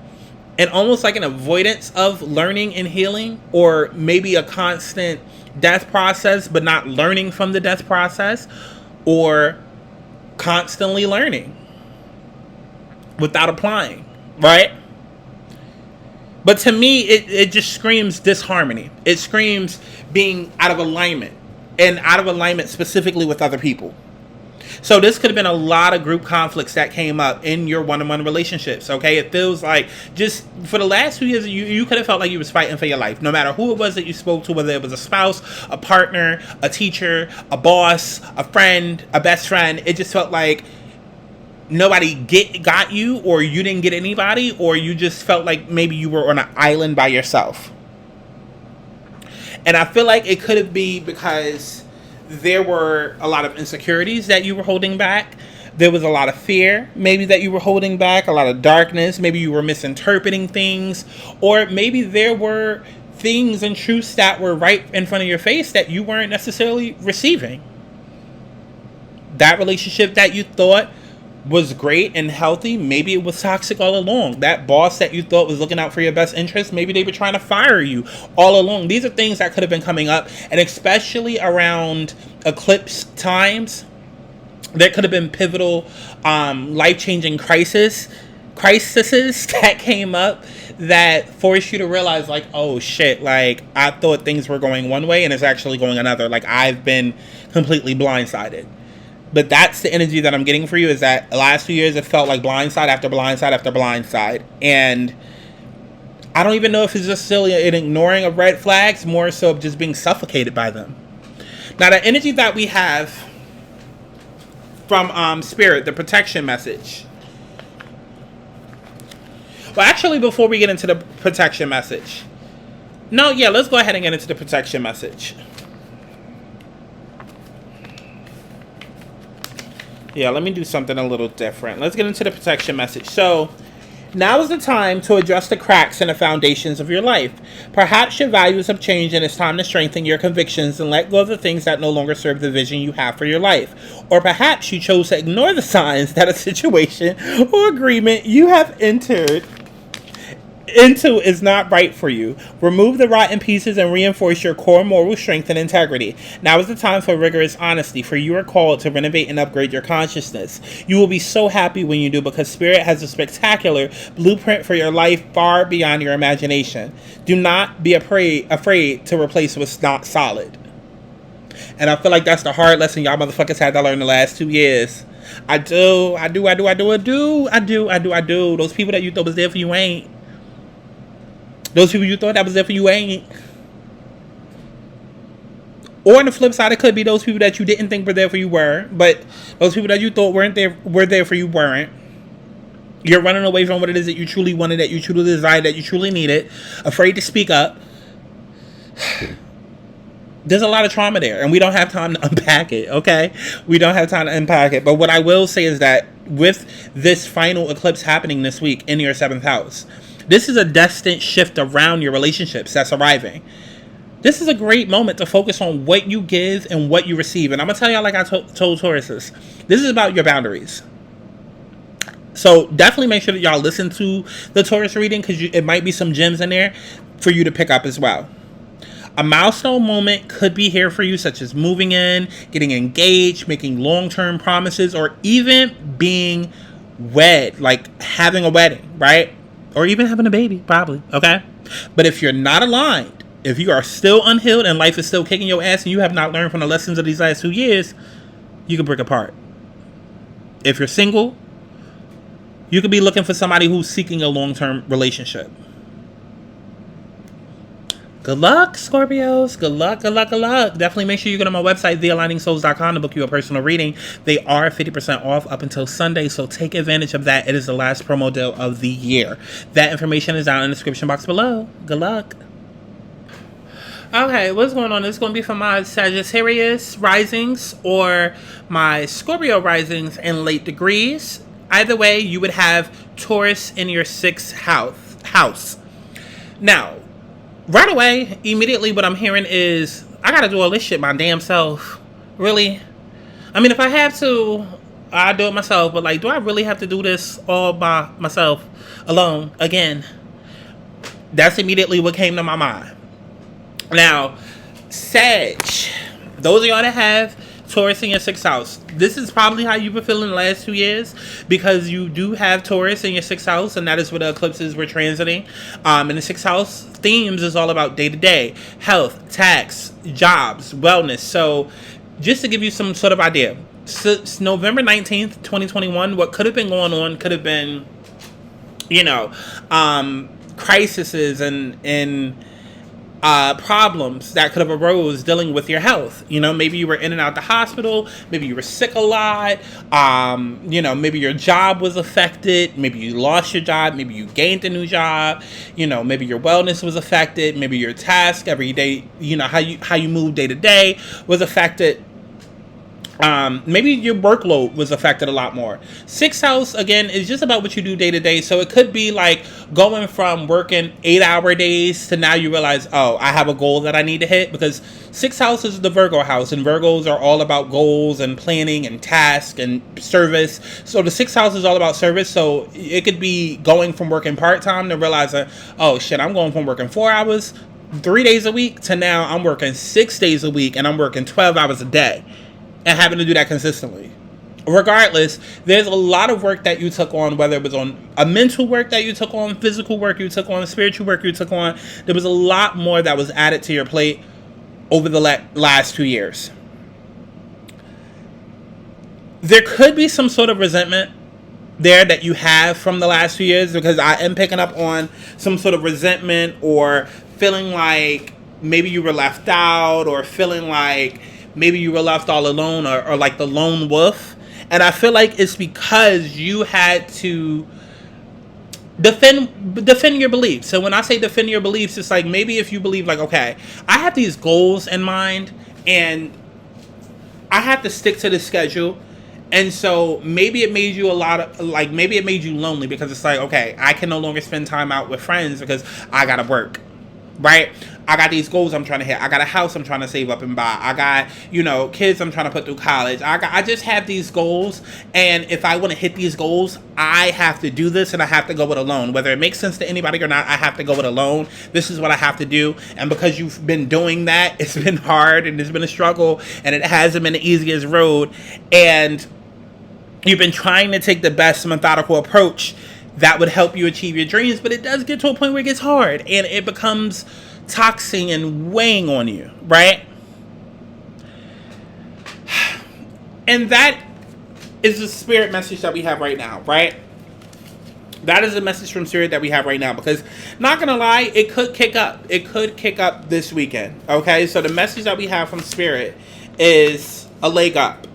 And almost like an avoidance of learning and healing, or maybe a constant death process, but not learning from the death process, or constantly learning without applying, right? But to me, it just screams disharmony. It screams being out of alignment, and out of alignment specifically with other people. So this could have been a lot of group conflicts that came up in your one-on-one relationships, okay? It feels like just for the last 2 years, you could have felt like you was fighting for your life. No matter who it was that you spoke to, whether it was a spouse, a partner, a teacher, a boss, a friend, a best friend, it just felt like nobody got you, or you didn't get anybody, or you just felt like maybe you were on an island by yourself. And I feel like it could have been because there were a lot of insecurities that you were holding back. There was a lot of fear, maybe, that you were holding back, a lot of darkness. Maybe you were misinterpreting things, or maybe there were things and truths that were right in front of your face that you weren't necessarily receiving. That relationship that you thought was great and healthy, maybe it was toxic all along. That boss that you thought was looking out for your best interest, maybe they were trying to fire you all along. These are things that could have been coming up, and especially around eclipse times, there could have been pivotal, life-changing crises that came up that forced you to realize, like, oh shit, like I thought things were going one way and it's actually going another. Like I've been completely blindsided. But that's the energy that I'm getting for you, is that the last 2 years it felt like blindside after blindside after blindside. And I don't even know if it's just still an ignoring of red flags, more so of just being suffocated by them. Now, the energy that we have from Spirit, the protection message. Well, actually, before we get into the protection message. Let's go ahead and get into the protection message. Yeah, let me do something a little different. Let's get into the protection message. So, now is the time to address the cracks in the foundations of your life. Perhaps your values have changed and it's time to strengthen your convictions and let go of the things that no longer serve the vision you have for your life. Or perhaps you chose to ignore the signs that a situation or agreement you have entered into is not right for you. Remove the rotten pieces and reinforce your core moral strength and integrity. Now is the time for rigorous honesty, for you are called to renovate and upgrade your consciousness. You will be so happy when you do, because Spirit has a spectacular blueprint for your life far beyond your imagination. Do not be afraid to replace what's not solid. And I feel like that's the hard lesson y'all motherfuckers had to learn the last 2 years. I do. Those people that you thought was there for you ain't. Those people you thought that was there for you ain't. Or on the flip side, it could be those people that you didn't think were there for you were. But those people that you thought were there for you weren't. You're running away from what it is that you truly wanted, that you truly desired, that you truly needed. Afraid to speak up. There's a lot of trauma there, and we don't have time to unpack it, okay? We don't have time to unpack it. But what I will say is that with this final eclipse happening this week in your 7th house, this is a destined shift around your relationships that's arriving. This is a great moment to focus on what you give and what you receive. And I'm going to tell y'all, like I told Tauruses, this is about your boundaries. So definitely make sure that y'all listen to the Taurus reading, because it might be some gems in there for you to pick up as well. A milestone moment could be here for you, such as moving in, getting engaged, making long-term promises, or even being wed, like having a wedding, right? Or even having a baby, probably, okay? But if you're not aligned, if you are still unhealed and life is still kicking your ass and you have not learned from the lessons of these last 2 years, you can break apart. If you're single, you could be looking for somebody who's seeking a long-term relationship. Good luck, Scorpios. Good luck. Definitely make sure you go to my website, thealigningsouls.com, to book you a personal reading. They are 50% off up until Sunday, so take advantage of that. It is the last promo deal of the year. That information is down in the description box below. Good luck. Okay, what's going on? This is going to be for my Sagittarius risings or my Scorpio risings in late degrees. Either way, you would have Taurus in your 6th house. Now, right away, immediately what I'm hearing is, I got to do all this shit my damn self. Really? I mean, if I have to, I'll do it myself. But, like, do I really have to do this all by myself, alone, again? That's immediately what came to my mind. Now, Sag, those of y'all that have Taurus in your 6th house, this is probably how you've been feeling the last 2 years, because you do have Taurus in your 6th house, and that is where the eclipses were transiting. And the 6th house themes is all about day-to-day, health, tax, jobs, wellness. So just to give you some sort of idea, since November 19th, 2021, what could have been going on could have been, crises and problems that could have arose dealing with your health. Maybe you were in and out the hospital, maybe you were sick a lot, maybe your job was affected, maybe you lost your job, maybe you gained a new job, maybe your wellness was affected, maybe your task every day, how you move day to day was affected. Maybe your workload was affected a lot more. 6th house, again, is just about what you do day to day. So it could be like going from working 8-hour days to now you realize, oh, I have a goal that I need to hit, because 6th house is the Virgo house, and Virgos are all about goals and planning and task and service. So the 6th house is all about service. So it could be going from working part-time to realizing, oh shit, I'm going from working 4 hours, 3 days a week, to now I'm working 6 days a week and I'm working 12 hours a day. And having to do that consistently. Regardless, there's a lot of work that you took on, whether it was on a mental work that you took on, physical work you took on, spiritual work you took on. There was a lot more that was added to your plate over the last 2 years. There could be some sort of resentment there that you have from the last 2 years, because I am picking up on some sort of resentment, or feeling like maybe you were left out, or feeling like maybe you were left all alone, or like the lone wolf. And I feel like it's because you had to defend your beliefs. So when I say defend your beliefs, it's like, maybe if you believe like, okay, I have these goals in mind and I have to stick to the schedule. And so maybe it made you maybe it made you lonely, because it's like, okay, I can no longer spend time out with friends because I gotta work, right? I got these goals I'm trying to hit. I got a house I'm trying to save up and buy. I got, kids I'm trying to put through college. I just have these goals. And if I want to hit these goals, I have to do this, and I have to go it alone. Whether it makes sense to anybody or not, I have to go it alone. This is what I have to do. And because you've been doing that, it's been hard and it's been a struggle, and it hasn't been the easiest road. And you've been trying to take the best methodical approach that would help you achieve your dreams, but it does get to a point where it gets hard and it becomes toxic and weighing on you, right? And that is the spirit message that we have right now, right? That is the message from spirit that we have right now, because not gonna lie, it could kick up. It could kick up this weekend. Okay, so the message that we have from spirit is a leg up.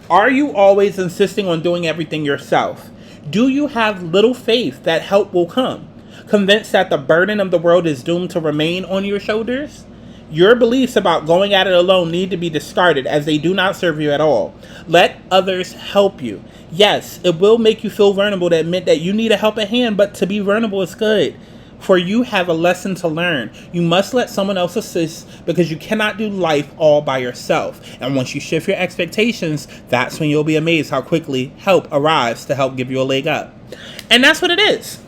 Are you always insisting on doing everything yourself? Do you have little faith that help will come? Convinced that the burden of the world is doomed to remain on your shoulders? Your beliefs about going at it alone need to be discarded, as they do not serve you at all. Let others help you. Yes, it will make you feel vulnerable to admit that you need a helping hand, but to be vulnerable is good. For you have a lesson to learn. You must let someone else assist, because you cannot do life all by yourself. And once you shift your expectations, that's when you'll be amazed how quickly help arrives to help give you a leg up. And that's what it is.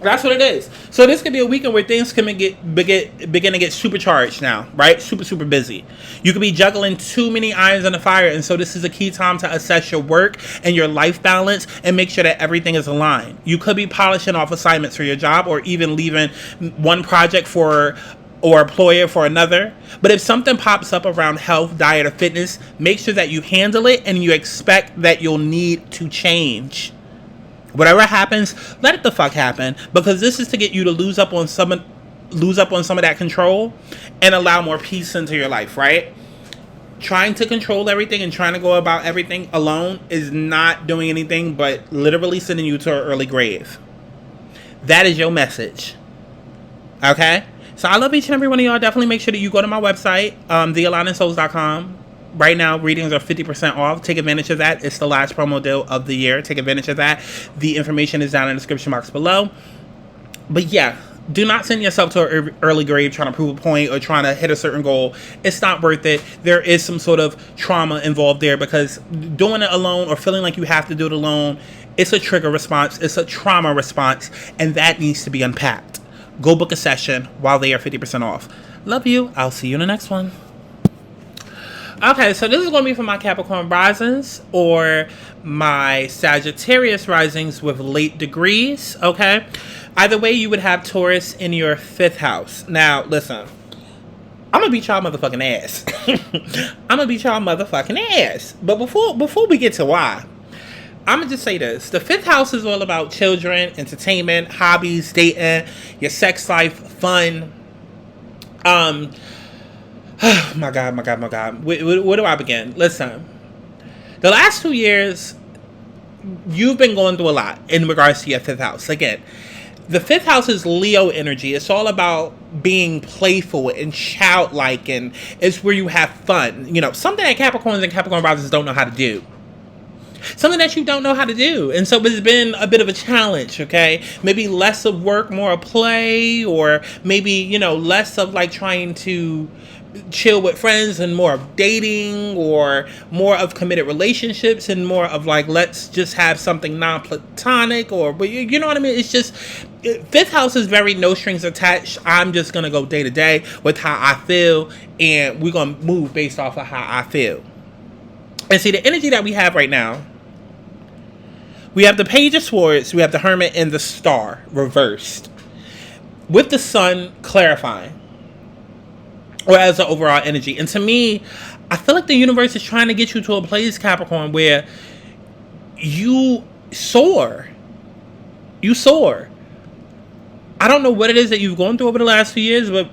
That's what it is. So this could be a weekend where things can begin to get supercharged now, right? Super busy. You could be juggling too many irons in the fire, and so this is a key time to assess your work and your life balance and make sure that everything is aligned. You could be polishing off assignments for your job, or even leaving one project or employer for another. But if something pops up around health, diet, or fitness, make sure that you handle it and you expect that you'll need to change. Whatever happens, let it the fuck happen, because this is to get you to lose up on some of that control and allow more peace into your life, right? Trying to control everything and trying to go about everything alone is not doing anything but literally sending you to an early grave. That is your message. Okay? So I love each and every one of y'all. Definitely make sure that you go to my website, thealigningsouls.com. Right now, readings are 50% off. Take advantage of that. It's the last promo deal of the year. Take advantage of that. The information is down in the description box below. But yeah, do not send yourself to an early grave trying to prove a point or trying to hit a certain goal. It's not worth it. There is some sort of trauma involved there, because doing it alone or feeling like you have to do it alone, it's a trigger response. It's a trauma response, and that needs to be unpacked. Go book a session while they are 50% off. Love you. I'll see you in the next one. Okay, so this is going to be for my Capricorn risings or my Sagittarius risings with late degrees, okay? Either way, you would have Taurus in your 5th house. Now, listen, I'm going to beat y'all motherfucking ass. I'm going to beat y'all motherfucking ass. But before we get to why, I'm going to just say this. The 5th house is all about children, entertainment, hobbies, dating, your sex life, fun. My God. Where do I begin? Listen, the last 2 years, you've been going through a lot in regards to your 5th house. Again, the 5th house is Leo energy. It's all about being playful and childlike, and it's where you have fun. You know, something that Capricorns and Capricorn risers don't know how to do. Something that you don't know how to do. And so it's been a bit of a challenge, okay? Maybe less of work, more of play, or maybe, you know, less of like trying to chill with friends and more of dating, or more of committed relationships and more of like, let's just have something non-platonic, or, but you know what I mean? It's just, 5th house is very no strings attached. I'm just going to go day to day with how I feel, and we're going to move based off of how I feel. And see, the energy that we have right now, we have the Page of Swords, we have the Hermit, and the Star reversed, with the Sun clarifying, or as an overall energy. And to me, I feel like the universe is trying to get you to a place, Capricorn, where you soar. You soar. I don't know what it is that you've gone through over the last few years, but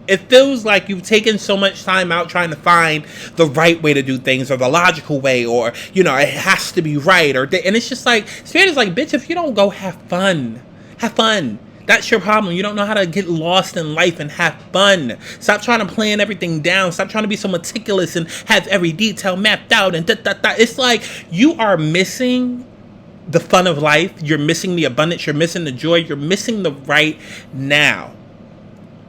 it feels like you've taken so much time out trying to find the right way to do things, or the logical way, or, you know, it has to be right, and it's just like, Spirit is like, bitch, if you don't go have fun. Have fun. That's your problem. You don't know how to get lost in life and have fun. Stop trying to plan everything down. Stop trying to be so meticulous and have every detail mapped out and It's like you are missing the fun of life. You're missing the abundance. You're missing the joy. You're missing the right now.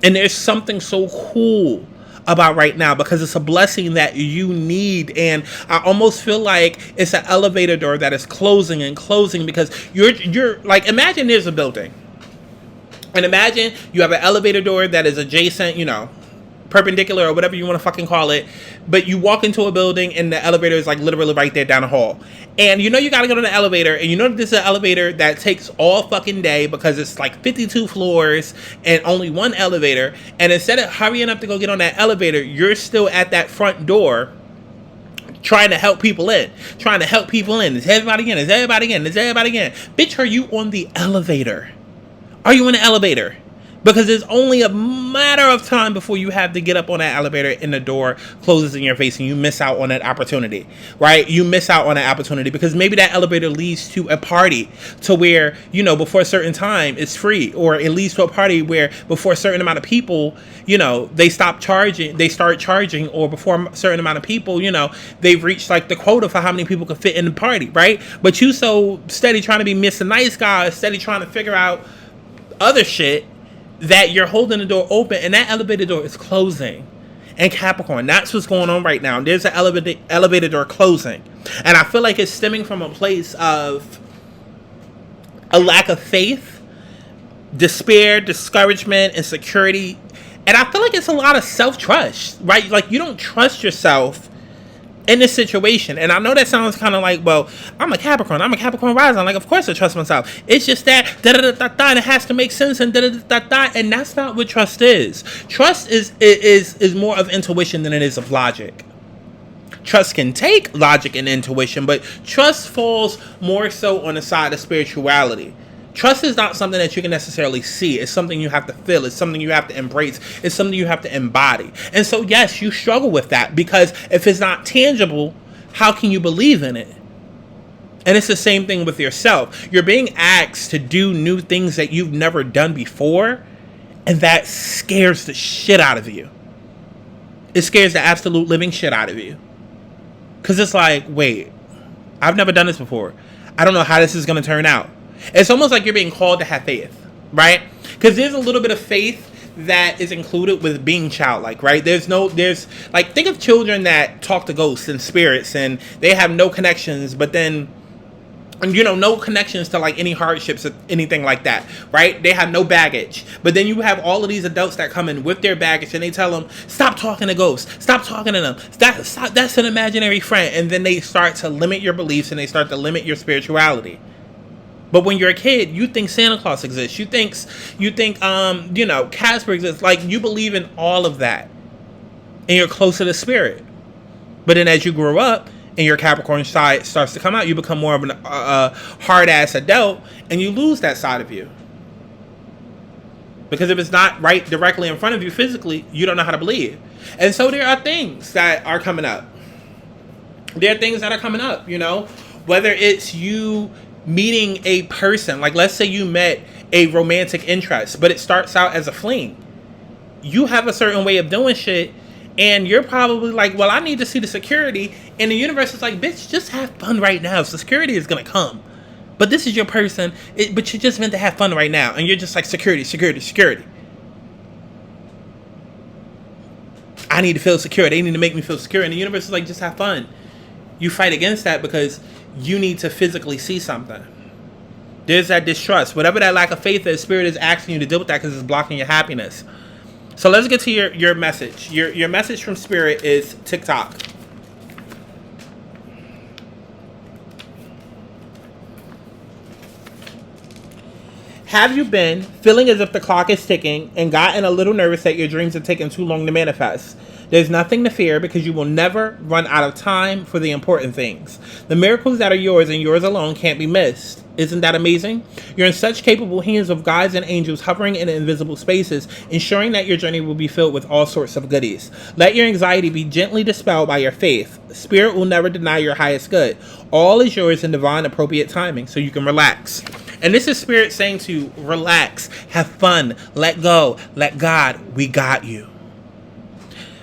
And there's something so cool about right now, because it's a blessing that you need. And I almost feel like it's an elevator door that is closing and closing, because you're like, imagine there's a building. And imagine you have an elevator door that is adjacent, you know, perpendicular or whatever you want to fucking call it. But you walk into a building and the elevator is like literally right there down the hall. And you know you got to go to the elevator. And you know this is an elevator that takes all fucking day, because it's like 52 floors and only one elevator. And instead of hurrying up to go get on that elevator, you're still at that front door trying to help people in. Trying to help people in. Is everybody in? Is everybody in? Is everybody in? Bitch, are you on the elevator? Are you in the elevator? Because it's only a matter of time before you have to get up on that elevator and the door closes in your face and you miss out on that opportunity, right? You miss out on that opportunity because maybe that elevator leads to a party to where, you know, before a certain time it's free, or it leads to a party where before a certain amount of people, you know, they start charging, or before a certain amount of people, you know, they've reached like the quota for how many people can fit in the party, right? But you so steady trying to be Mr. Nice Guy, steady trying to figure out other shit, that you're holding the door open and that elevator door is closing. And Capricorn, that's what's going on right now. There's an elevator door closing. And I feel like it's stemming from a place of a lack of faith, despair, discouragement, insecurity. And I feel like it's a lot of self-trust, right? Like you don't trust yourself in this situation. And I know that sounds kind of like, well, I'm a Capricorn rising. Like, of course I trust myself. It's just that and it has to make sense and and that's not what trust is. Trust is more of intuition than it is of logic. Trust can take logic and intuition, but trust falls more so on the side of spirituality. Trust is not something that you can necessarily see. It's something you have to feel. It's something you have to embrace. It's something you have to embody. And so, yes, you struggle with that because if it's not tangible, how can you believe in it? And it's the same thing with yourself. You're being asked to do new things that you've never done before, and that scares the shit out of you. It scares the absolute living shit out of you. Because it's like, wait, I've never done this before. I don't know how this is going to turn out. It's almost like you're being called to have faith, right? Because there's a little bit of faith that is included with being childlike, right? There's like, think of children that talk to ghosts and spirits and they have no connections, but then, you know, no connections to like any hardships or anything like that, right? They have no baggage. But then you have all of these adults that come in with their baggage and they tell them, stop talking to ghosts, stop talking to them, stop, that's an imaginary friend. And then they start to limit your beliefs and they start to limit your spirituality. But when you're a kid, you think Santa Claus exists. You think, you know, Casper exists. Like, you believe in all of that. And you're close to the spirit. But then as you grow up and your Capricorn side starts to come out, you become more of a hard-ass adult and you lose that side of you. Because if it's not right directly in front of you physically, you don't know how to believe. And so there are things that are coming up. There are things that are coming up, you know. Whether it's you meeting a person, like let's say you met a romantic interest, but it starts out as a fling. You have a certain way of doing shit, and you're probably like, well, I need to see the security, and the universe is like, bitch, just have fun right now. Security is gonna come, but this is your person, but you're just meant to have fun right now, and you're just like, security. I need to feel secure. They need to make me feel secure, and the universe is like, just have fun. You fight against that because you need to physically see something. There's that distrust. Whatever that lack of faith is, spirit is asking you to deal with that because it's blocking your happiness. So let's get to your message. Your message from spirit is TikTok. Have you been feeling as if the clock is ticking and gotten a little nervous that your dreams are taking too long to manifest? There's nothing to fear because you will never run out of time for the important things. The miracles that are yours and yours alone can't be missed. Isn't that amazing? You're in such capable hands of guides and angels hovering in invisible spaces, ensuring that your journey will be filled with all sorts of goodies. Let your anxiety be gently dispelled by your faith. Spirit will never deny your highest good. All is yours in divine appropriate timing, so you can relax. And this is Spirit saying to you, relax, have fun, let go, let God, we got you.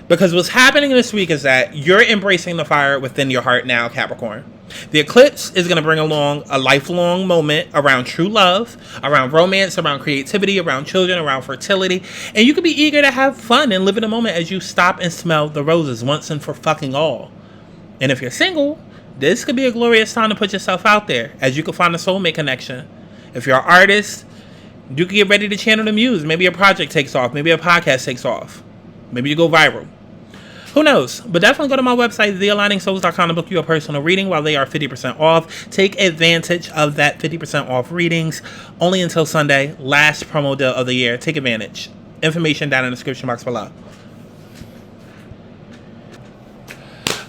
Because what's happening this week is that you're embracing the fire within your heart now, Capricorn. The eclipse is going to bring along a lifelong moment around true love, around romance, around creativity, around children, around fertility. And you can be eager to have fun and live in the moment as you stop and smell the roses once and for fucking all. And if you're single, this could be a glorious time to put yourself out there as you can find a soulmate connection. If you're an artist, you can get ready to channel the muse. Maybe a project takes off. Maybe a podcast takes off. Maybe you go viral. Who knows? But definitely go to my website, thealigningsouls.com, to book you a personal reading while they are 50% off. Take advantage of that 50% off readings only until Sunday, last promo deal of the year. Take advantage. Information down in the description box below.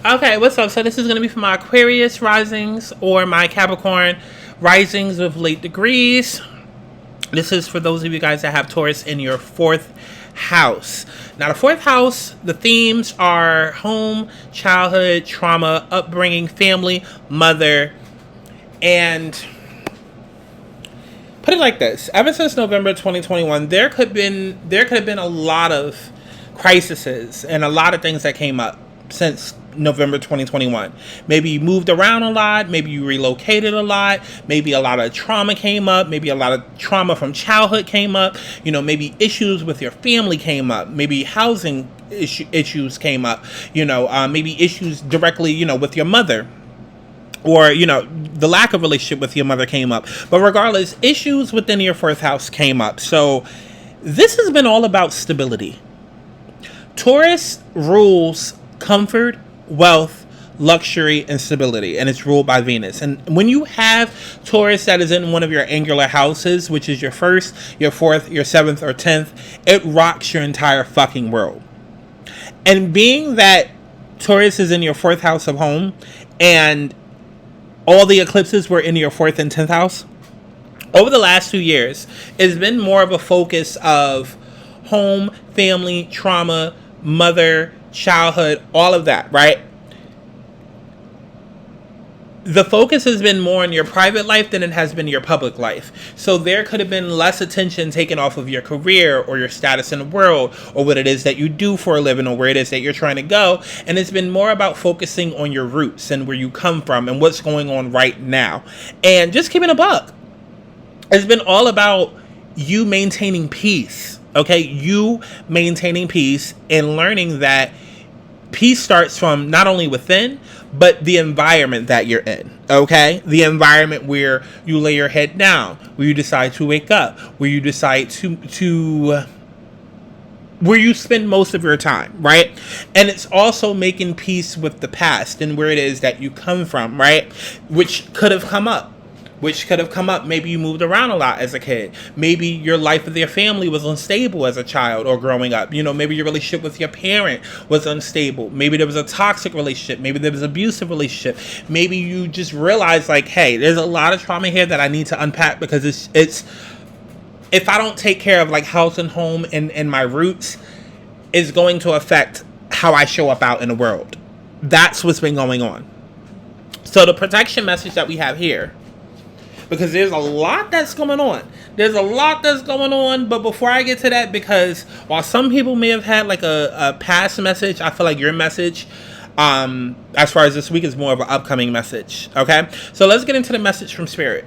Okay, what's up? So this is going to be for my Aquarius risings or my Capricorn risings with late degrees. This is for those of you guys that have Taurus in your 4th house. Now, the 4th house, the themes are home, childhood, trauma, upbringing, family, mother, and put it like this. Ever since November 2021, there could have been a lot of crises and a lot of things that came up since November 2021. Maybe you moved around a lot, maybe you relocated a lot, maybe a lot of trauma came up, maybe a lot of trauma from childhood came up, maybe issues with your family came up, maybe housing issues came up, maybe issues directly, with your mother, or the lack of relationship with your mother came up. But regardless, issues within your 4th house came up. So this has been all about stability. Taurus rules comfort, wealth, luxury, and stability, and it's ruled by Venus. And when you have Taurus that is in one of your angular houses, which is your 1st, your 4th, your 7th, or 10th, it rocks your entire fucking world. And being that Taurus is in your 4th house of home, and all the eclipses were in your 4th and 10th house, over the last 2 years, it's been more of a focus of home, family, trauma, mother, childhood, all of that, right? The focus has been more on your private life than it has been your public life. So there could have been less attention taken off of your career or your status in the world or what it is that you do for a living or where it is that you're trying to go. And it's been more about focusing on your roots and where you come from and what's going on right now. And just keeping a buck. It's been all about you maintaining peace. Okay, you maintaining peace and learning that peace starts from not only within, but the environment that you're in. Okay, the environment where you lay your head down, where you decide to wake up, where you decide to where you spend most of your time, right? And it's also making peace with the past and where it is that you come from, right? Which could have come up. Maybe you moved around a lot as a kid. Maybe your life with your family was unstable as a child or growing up. Maybe your relationship with your parent was unstable. Maybe there was a toxic relationship. Maybe there was an abusive relationship. Maybe you just realized like, hey, there's a lot of trauma here that I need to unpack because it's if I don't take care of like house and home and my roots, it's going to affect how I show up out in the world. That's what's been going on. So the protection message that we have here, because there's a lot that's going on. But before I get to that, because while some people may have had like a past message, I feel like your message, as far as this week, is more of an upcoming message. Okay? So let's get into the message from Spirit.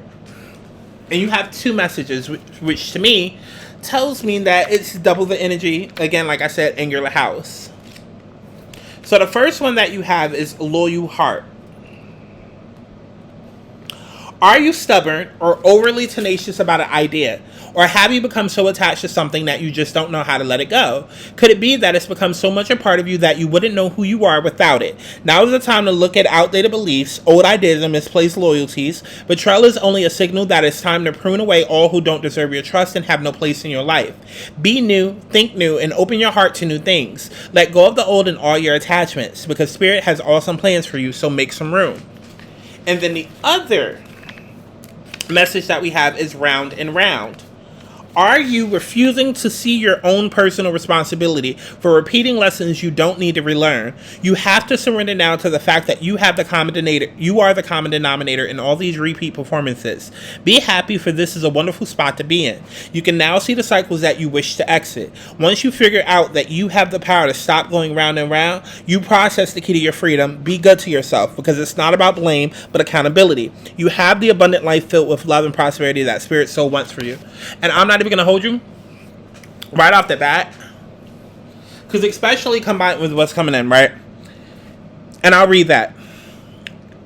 And you have 2 messages, which to me tells me that it's double the energy. Again, like I said, angular house. So the first one that you have is loyal heart. Are you stubborn or overly tenacious about an idea? Or have you become so attached to something that you just don't know how to let it go? Could it be that it's become so much a part of you that you wouldn't know who you are without it? Now is the time to look at outdated beliefs, old ideas, and misplaced loyalties. Betrayal is only a signal that it's time to prune away all who don't deserve your trust and have no place in your life. Be new, think new, and open your heart to new things. Let go of the old and all your attachments, because Spirit has awesome plans for you, so make some room. And then the other message that we have is round and round. Are you refusing to see your own personal responsibility for repeating lessons you don't need to relearn? You have to surrender now to the fact that you are the common denominator in all these repeat performances. Be happy, for this is a wonderful spot to be in. You can now see the cycles that you wish to exit. Once you figure out that you have the power to stop going round and round, you process the key to your freedom. Be good to yourself, because it's not about blame, but accountability. You have the abundant life filled with love and prosperity that Spirit so wants for you. And I'm not even going to hold you right off the bat, because especially combined with what's coming in, right? And I'll read that.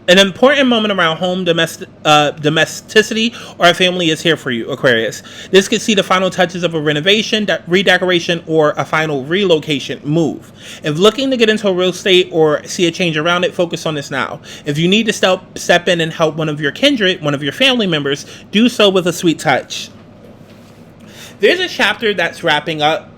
An important moment around home domesticity or a family is here for you, Aquarius. This could see the final touches of a renovation, redecoration, or a final relocation move. If looking to get into real estate or see a change around it, focus on this now. If you need to step in and help one of your kindred, one of your family members, do so with a sweet touch. There's a chapter that's wrapping up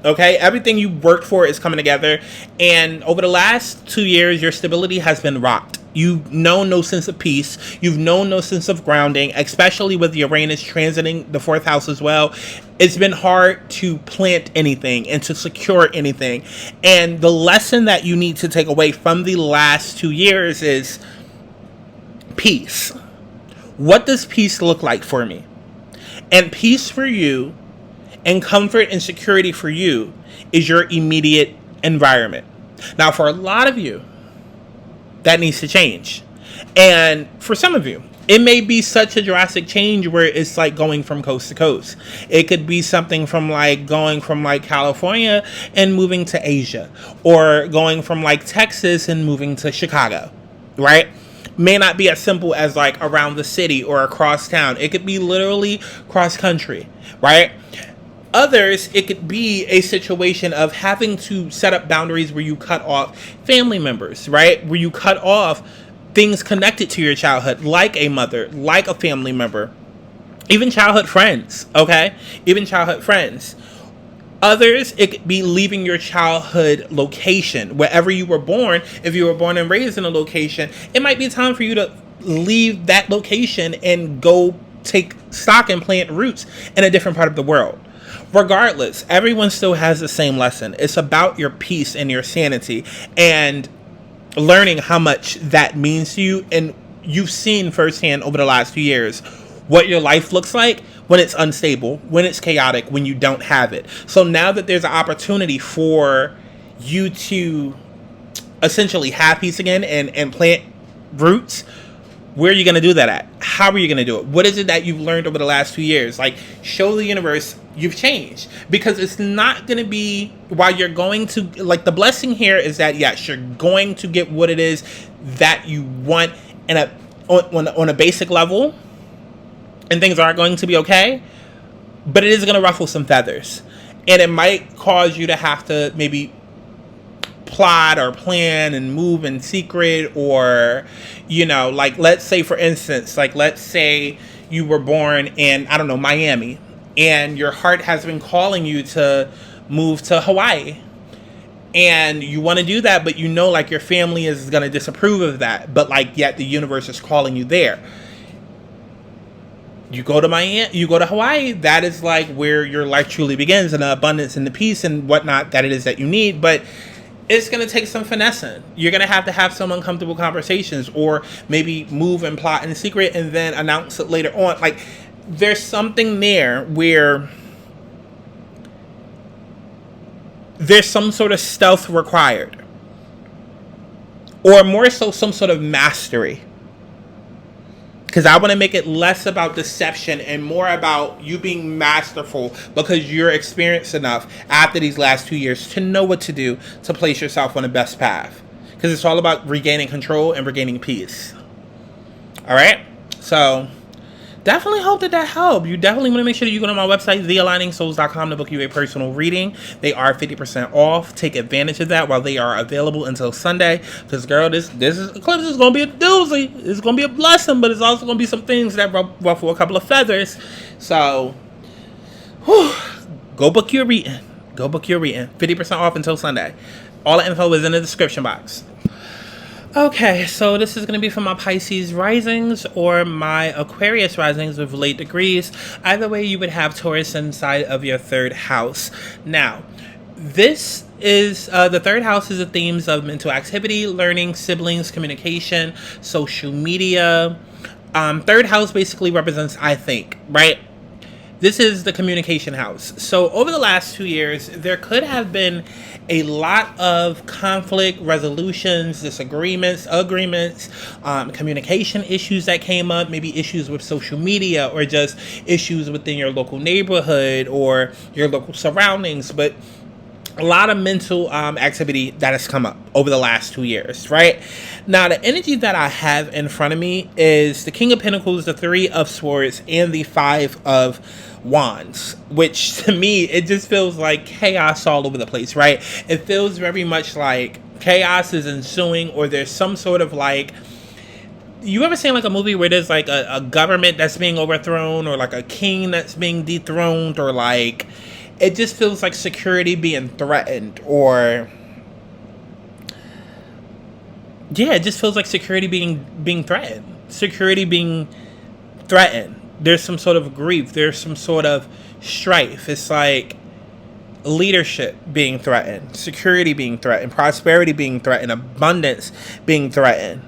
Okay, everything you worked for is coming together, and over the last 2 years, your stability has been rocked. You've known no sense of peace. You've known no sense of grounding, especially with Uranus transiting the fourth house as well. It's been hard to plant anything and to secure anything. And the lesson that you need to take away from the last 2 years is peace. What does peace look like for me? And peace for you and comfort and security for you is your immediate environment. Now, for a lot of you, that needs to change. And for some of you, it may be such a drastic change where it's like going from coast to coast. It could be something from like going from like California and moving to Asia, or going from like Texas and moving to Chicago, right? May not be as simple as like around the city or across town. It could be literally cross country, right? Others, it could be a situation of having to set up boundaries where you cut off family members, right? Where you cut off things connected to your childhood, like a mother, like a family member, even childhood friends, okay? Even childhood friends. Others, it could be leaving your childhood location, wherever you were born. If you were born and raised in a location, it might be time for you to leave that location and go take stock and plant roots in a different part of the world. Regardless, everyone still has the same lesson. It's about your peace and your sanity and learning how much that means to you. And you've seen firsthand over the last few years what your life looks like when it's unstable, when it's chaotic, when you don't have it. So now that there's an opportunity for you to essentially have peace again and plant roots, where are you going to do that at? How are you going to do it? What is it that you've learned over the last 2 years? Like, show the universe you've changed. Because it's not going to be while you're going to, like, the blessing here is that, yes, you're going to get what it is that you want on a basic level. And things are going to be okay. But it is going to ruffle some feathers. And it might cause you to have to maybe plot or plan and move in secret, or, you know, like, let's say, for instance, like, let's say you were born in, I don't know, Miami, and your heart has been calling you to move to Hawaii, and you want to do that, but you know, like, your family is going to disapprove of that, but like, yet the universe is calling you there. You go to Miami, you go to Hawaii, that is like where your life truly begins, and the abundance and the peace and whatnot that it is that you need. But it's going to take some finessing. You're going to have some uncomfortable conversations, or maybe move and plot in secret and then announce it later on. Like, there's something there where there's some sort of stealth required, or more so some sort of mastery. Because I want to make it less about deception and more about you being masterful, because you're experienced enough after these last 2 years to know what to do to place yourself on the best path. Because it's all about regaining control and regaining peace. All right? So definitely hope that helped. You definitely want to make sure that you go to my website, thealigningsouls.com, to book you a personal reading. They are 50% off. Take advantage of that while they are available until Sunday. Because, girl, this eclipse is going to be a doozy. It's going to be a blessing, but it's also going to be some things that ruffle a couple of feathers. So, go book your reading. Go book your reading. 50% off until Sunday. All the info is in the description box. Okay, so this is going to be for my Pisces risings or my Aquarius risings with late degrees. Either way, you would have Taurus inside of your third house. Now, this is the third house is the themes of mental activity, learning, siblings, communication, social media. Third house basically represents I think, right? This is the communication house. So over the last 2 years, there could have been a lot of conflict resolutions, disagreements, agreements, communication issues that came up, maybe issues with social media, or just issues within your local neighborhood or your local surroundings. But a lot of mental activity that has come up over the last 2 years, right? Now, the energy that I have in front of me is the King of Pentacles, the Three of Swords, and the Five of Wands, which to me, it just feels like chaos all over the place, right? It feels very much like chaos is ensuing, or there's some sort of like, you ever seen like a movie where there's like a government that's being overthrown, or like a king that's being dethroned, or like it just feels like security being threatened, or yeah, it just feels like security being threatened. Security being threatened. There's some sort of grief. There's some sort of strife. It's like leadership being threatened, security being threatened, prosperity being threatened, abundance being threatened.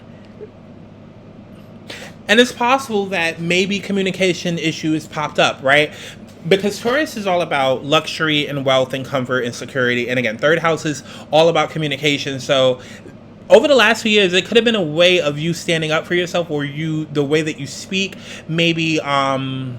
And it's possible that maybe communication issues popped up, right? Because Taurus is all about luxury and wealth and comfort and security. And again, third house is all about communication. So over the last few years, it could have been a way of you standing up for yourself, or the way that you speak, maybe, the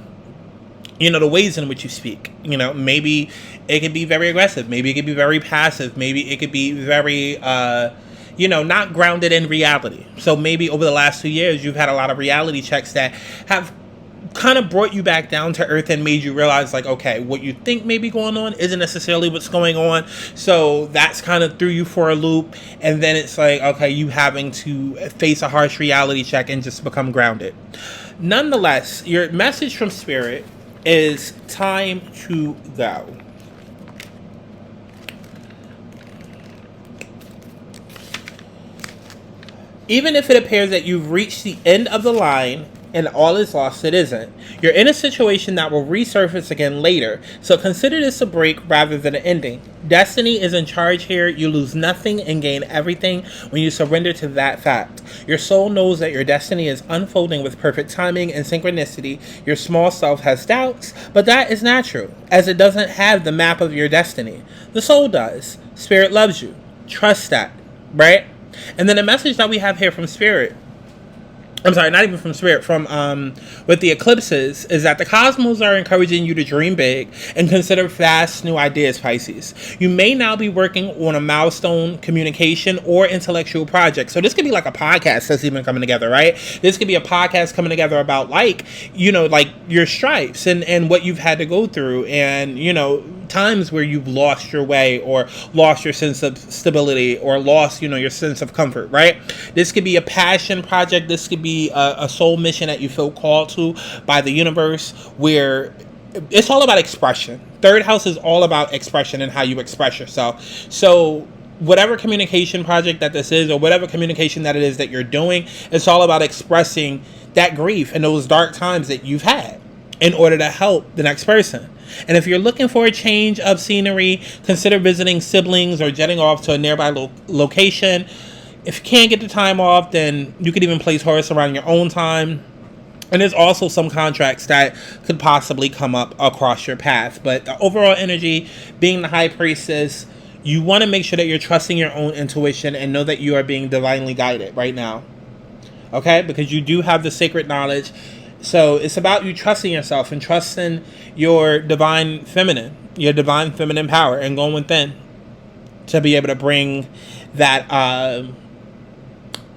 ways in which you speak. Maybe it could be very aggressive. Maybe it could be very passive. Maybe it could be very, not grounded in reality. So maybe over the last 2 years, you've had a lot of reality checks that have kind of brought you back down to earth and made you realize, like, okay, what you think may be going on isn't necessarily what's going on. So that's kind of threw you for a loop. And then it's like, okay, you having to face a harsh reality check and just become grounded. Nonetheless, your message from Spirit is time to go. Even if it appears that you've reached the end of the line and all is lost, it isn't. You're in a situation that will resurface again later, so consider this a break rather than an ending. Destiny is in charge here. You lose nothing and gain everything when you surrender to that fact. Your soul knows that your destiny is unfolding with perfect timing and synchronicity. Your small self has doubts, but that is natural, as it doesn't have the map of your destiny. The soul does. Spirit loves you. Trust that, right? And then the message that we have here from Spirit, I'm sorry, not even from Spirit, from with the eclipses, is that the cosmos are encouraging you to dream big and consider fast new ideas, Pisces. You may now be working on a milestone communication or intellectual project. So this could be like a podcast that's even coming together, right? This could be a podcast coming together about like your stripes and what you've had to go through, and times where you've lost your way or lost your sense of stability or lost your sense of comfort, right? This could be a passion project. This could be a soul mission that you feel called to by the universe, where it's all about expression. Third house is all about expression and how you express yourself. So whatever communication project that this is, or whatever communication that it is that you're doing, it's all about expressing that grief and those dark times that you've had in order to help the next person. And if you're looking for a change of scenery, consider visiting siblings or jetting off to a nearby location. If you can't get the time off, then you could even place Taurus around your own time. And there's also some contracts that could possibly come up across your path. But the overall energy, being the High Priestess, you want to make sure that you're trusting your own intuition and know that you are being divinely guided right now. Okay? Because you do have the sacred knowledge. So it's about you trusting yourself and trusting your divine feminine power, and going within to be able to bring that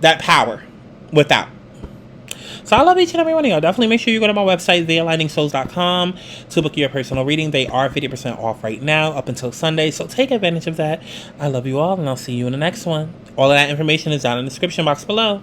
that power without. So I love each and every one of y'all. Definitely make sure you go to my website, thealigningsouls.com, to book your personal reading. They are 50% off right now up until Sunday, so take advantage of that. I love you all, and I'll see you in the next one. All of that information is down in the description box below.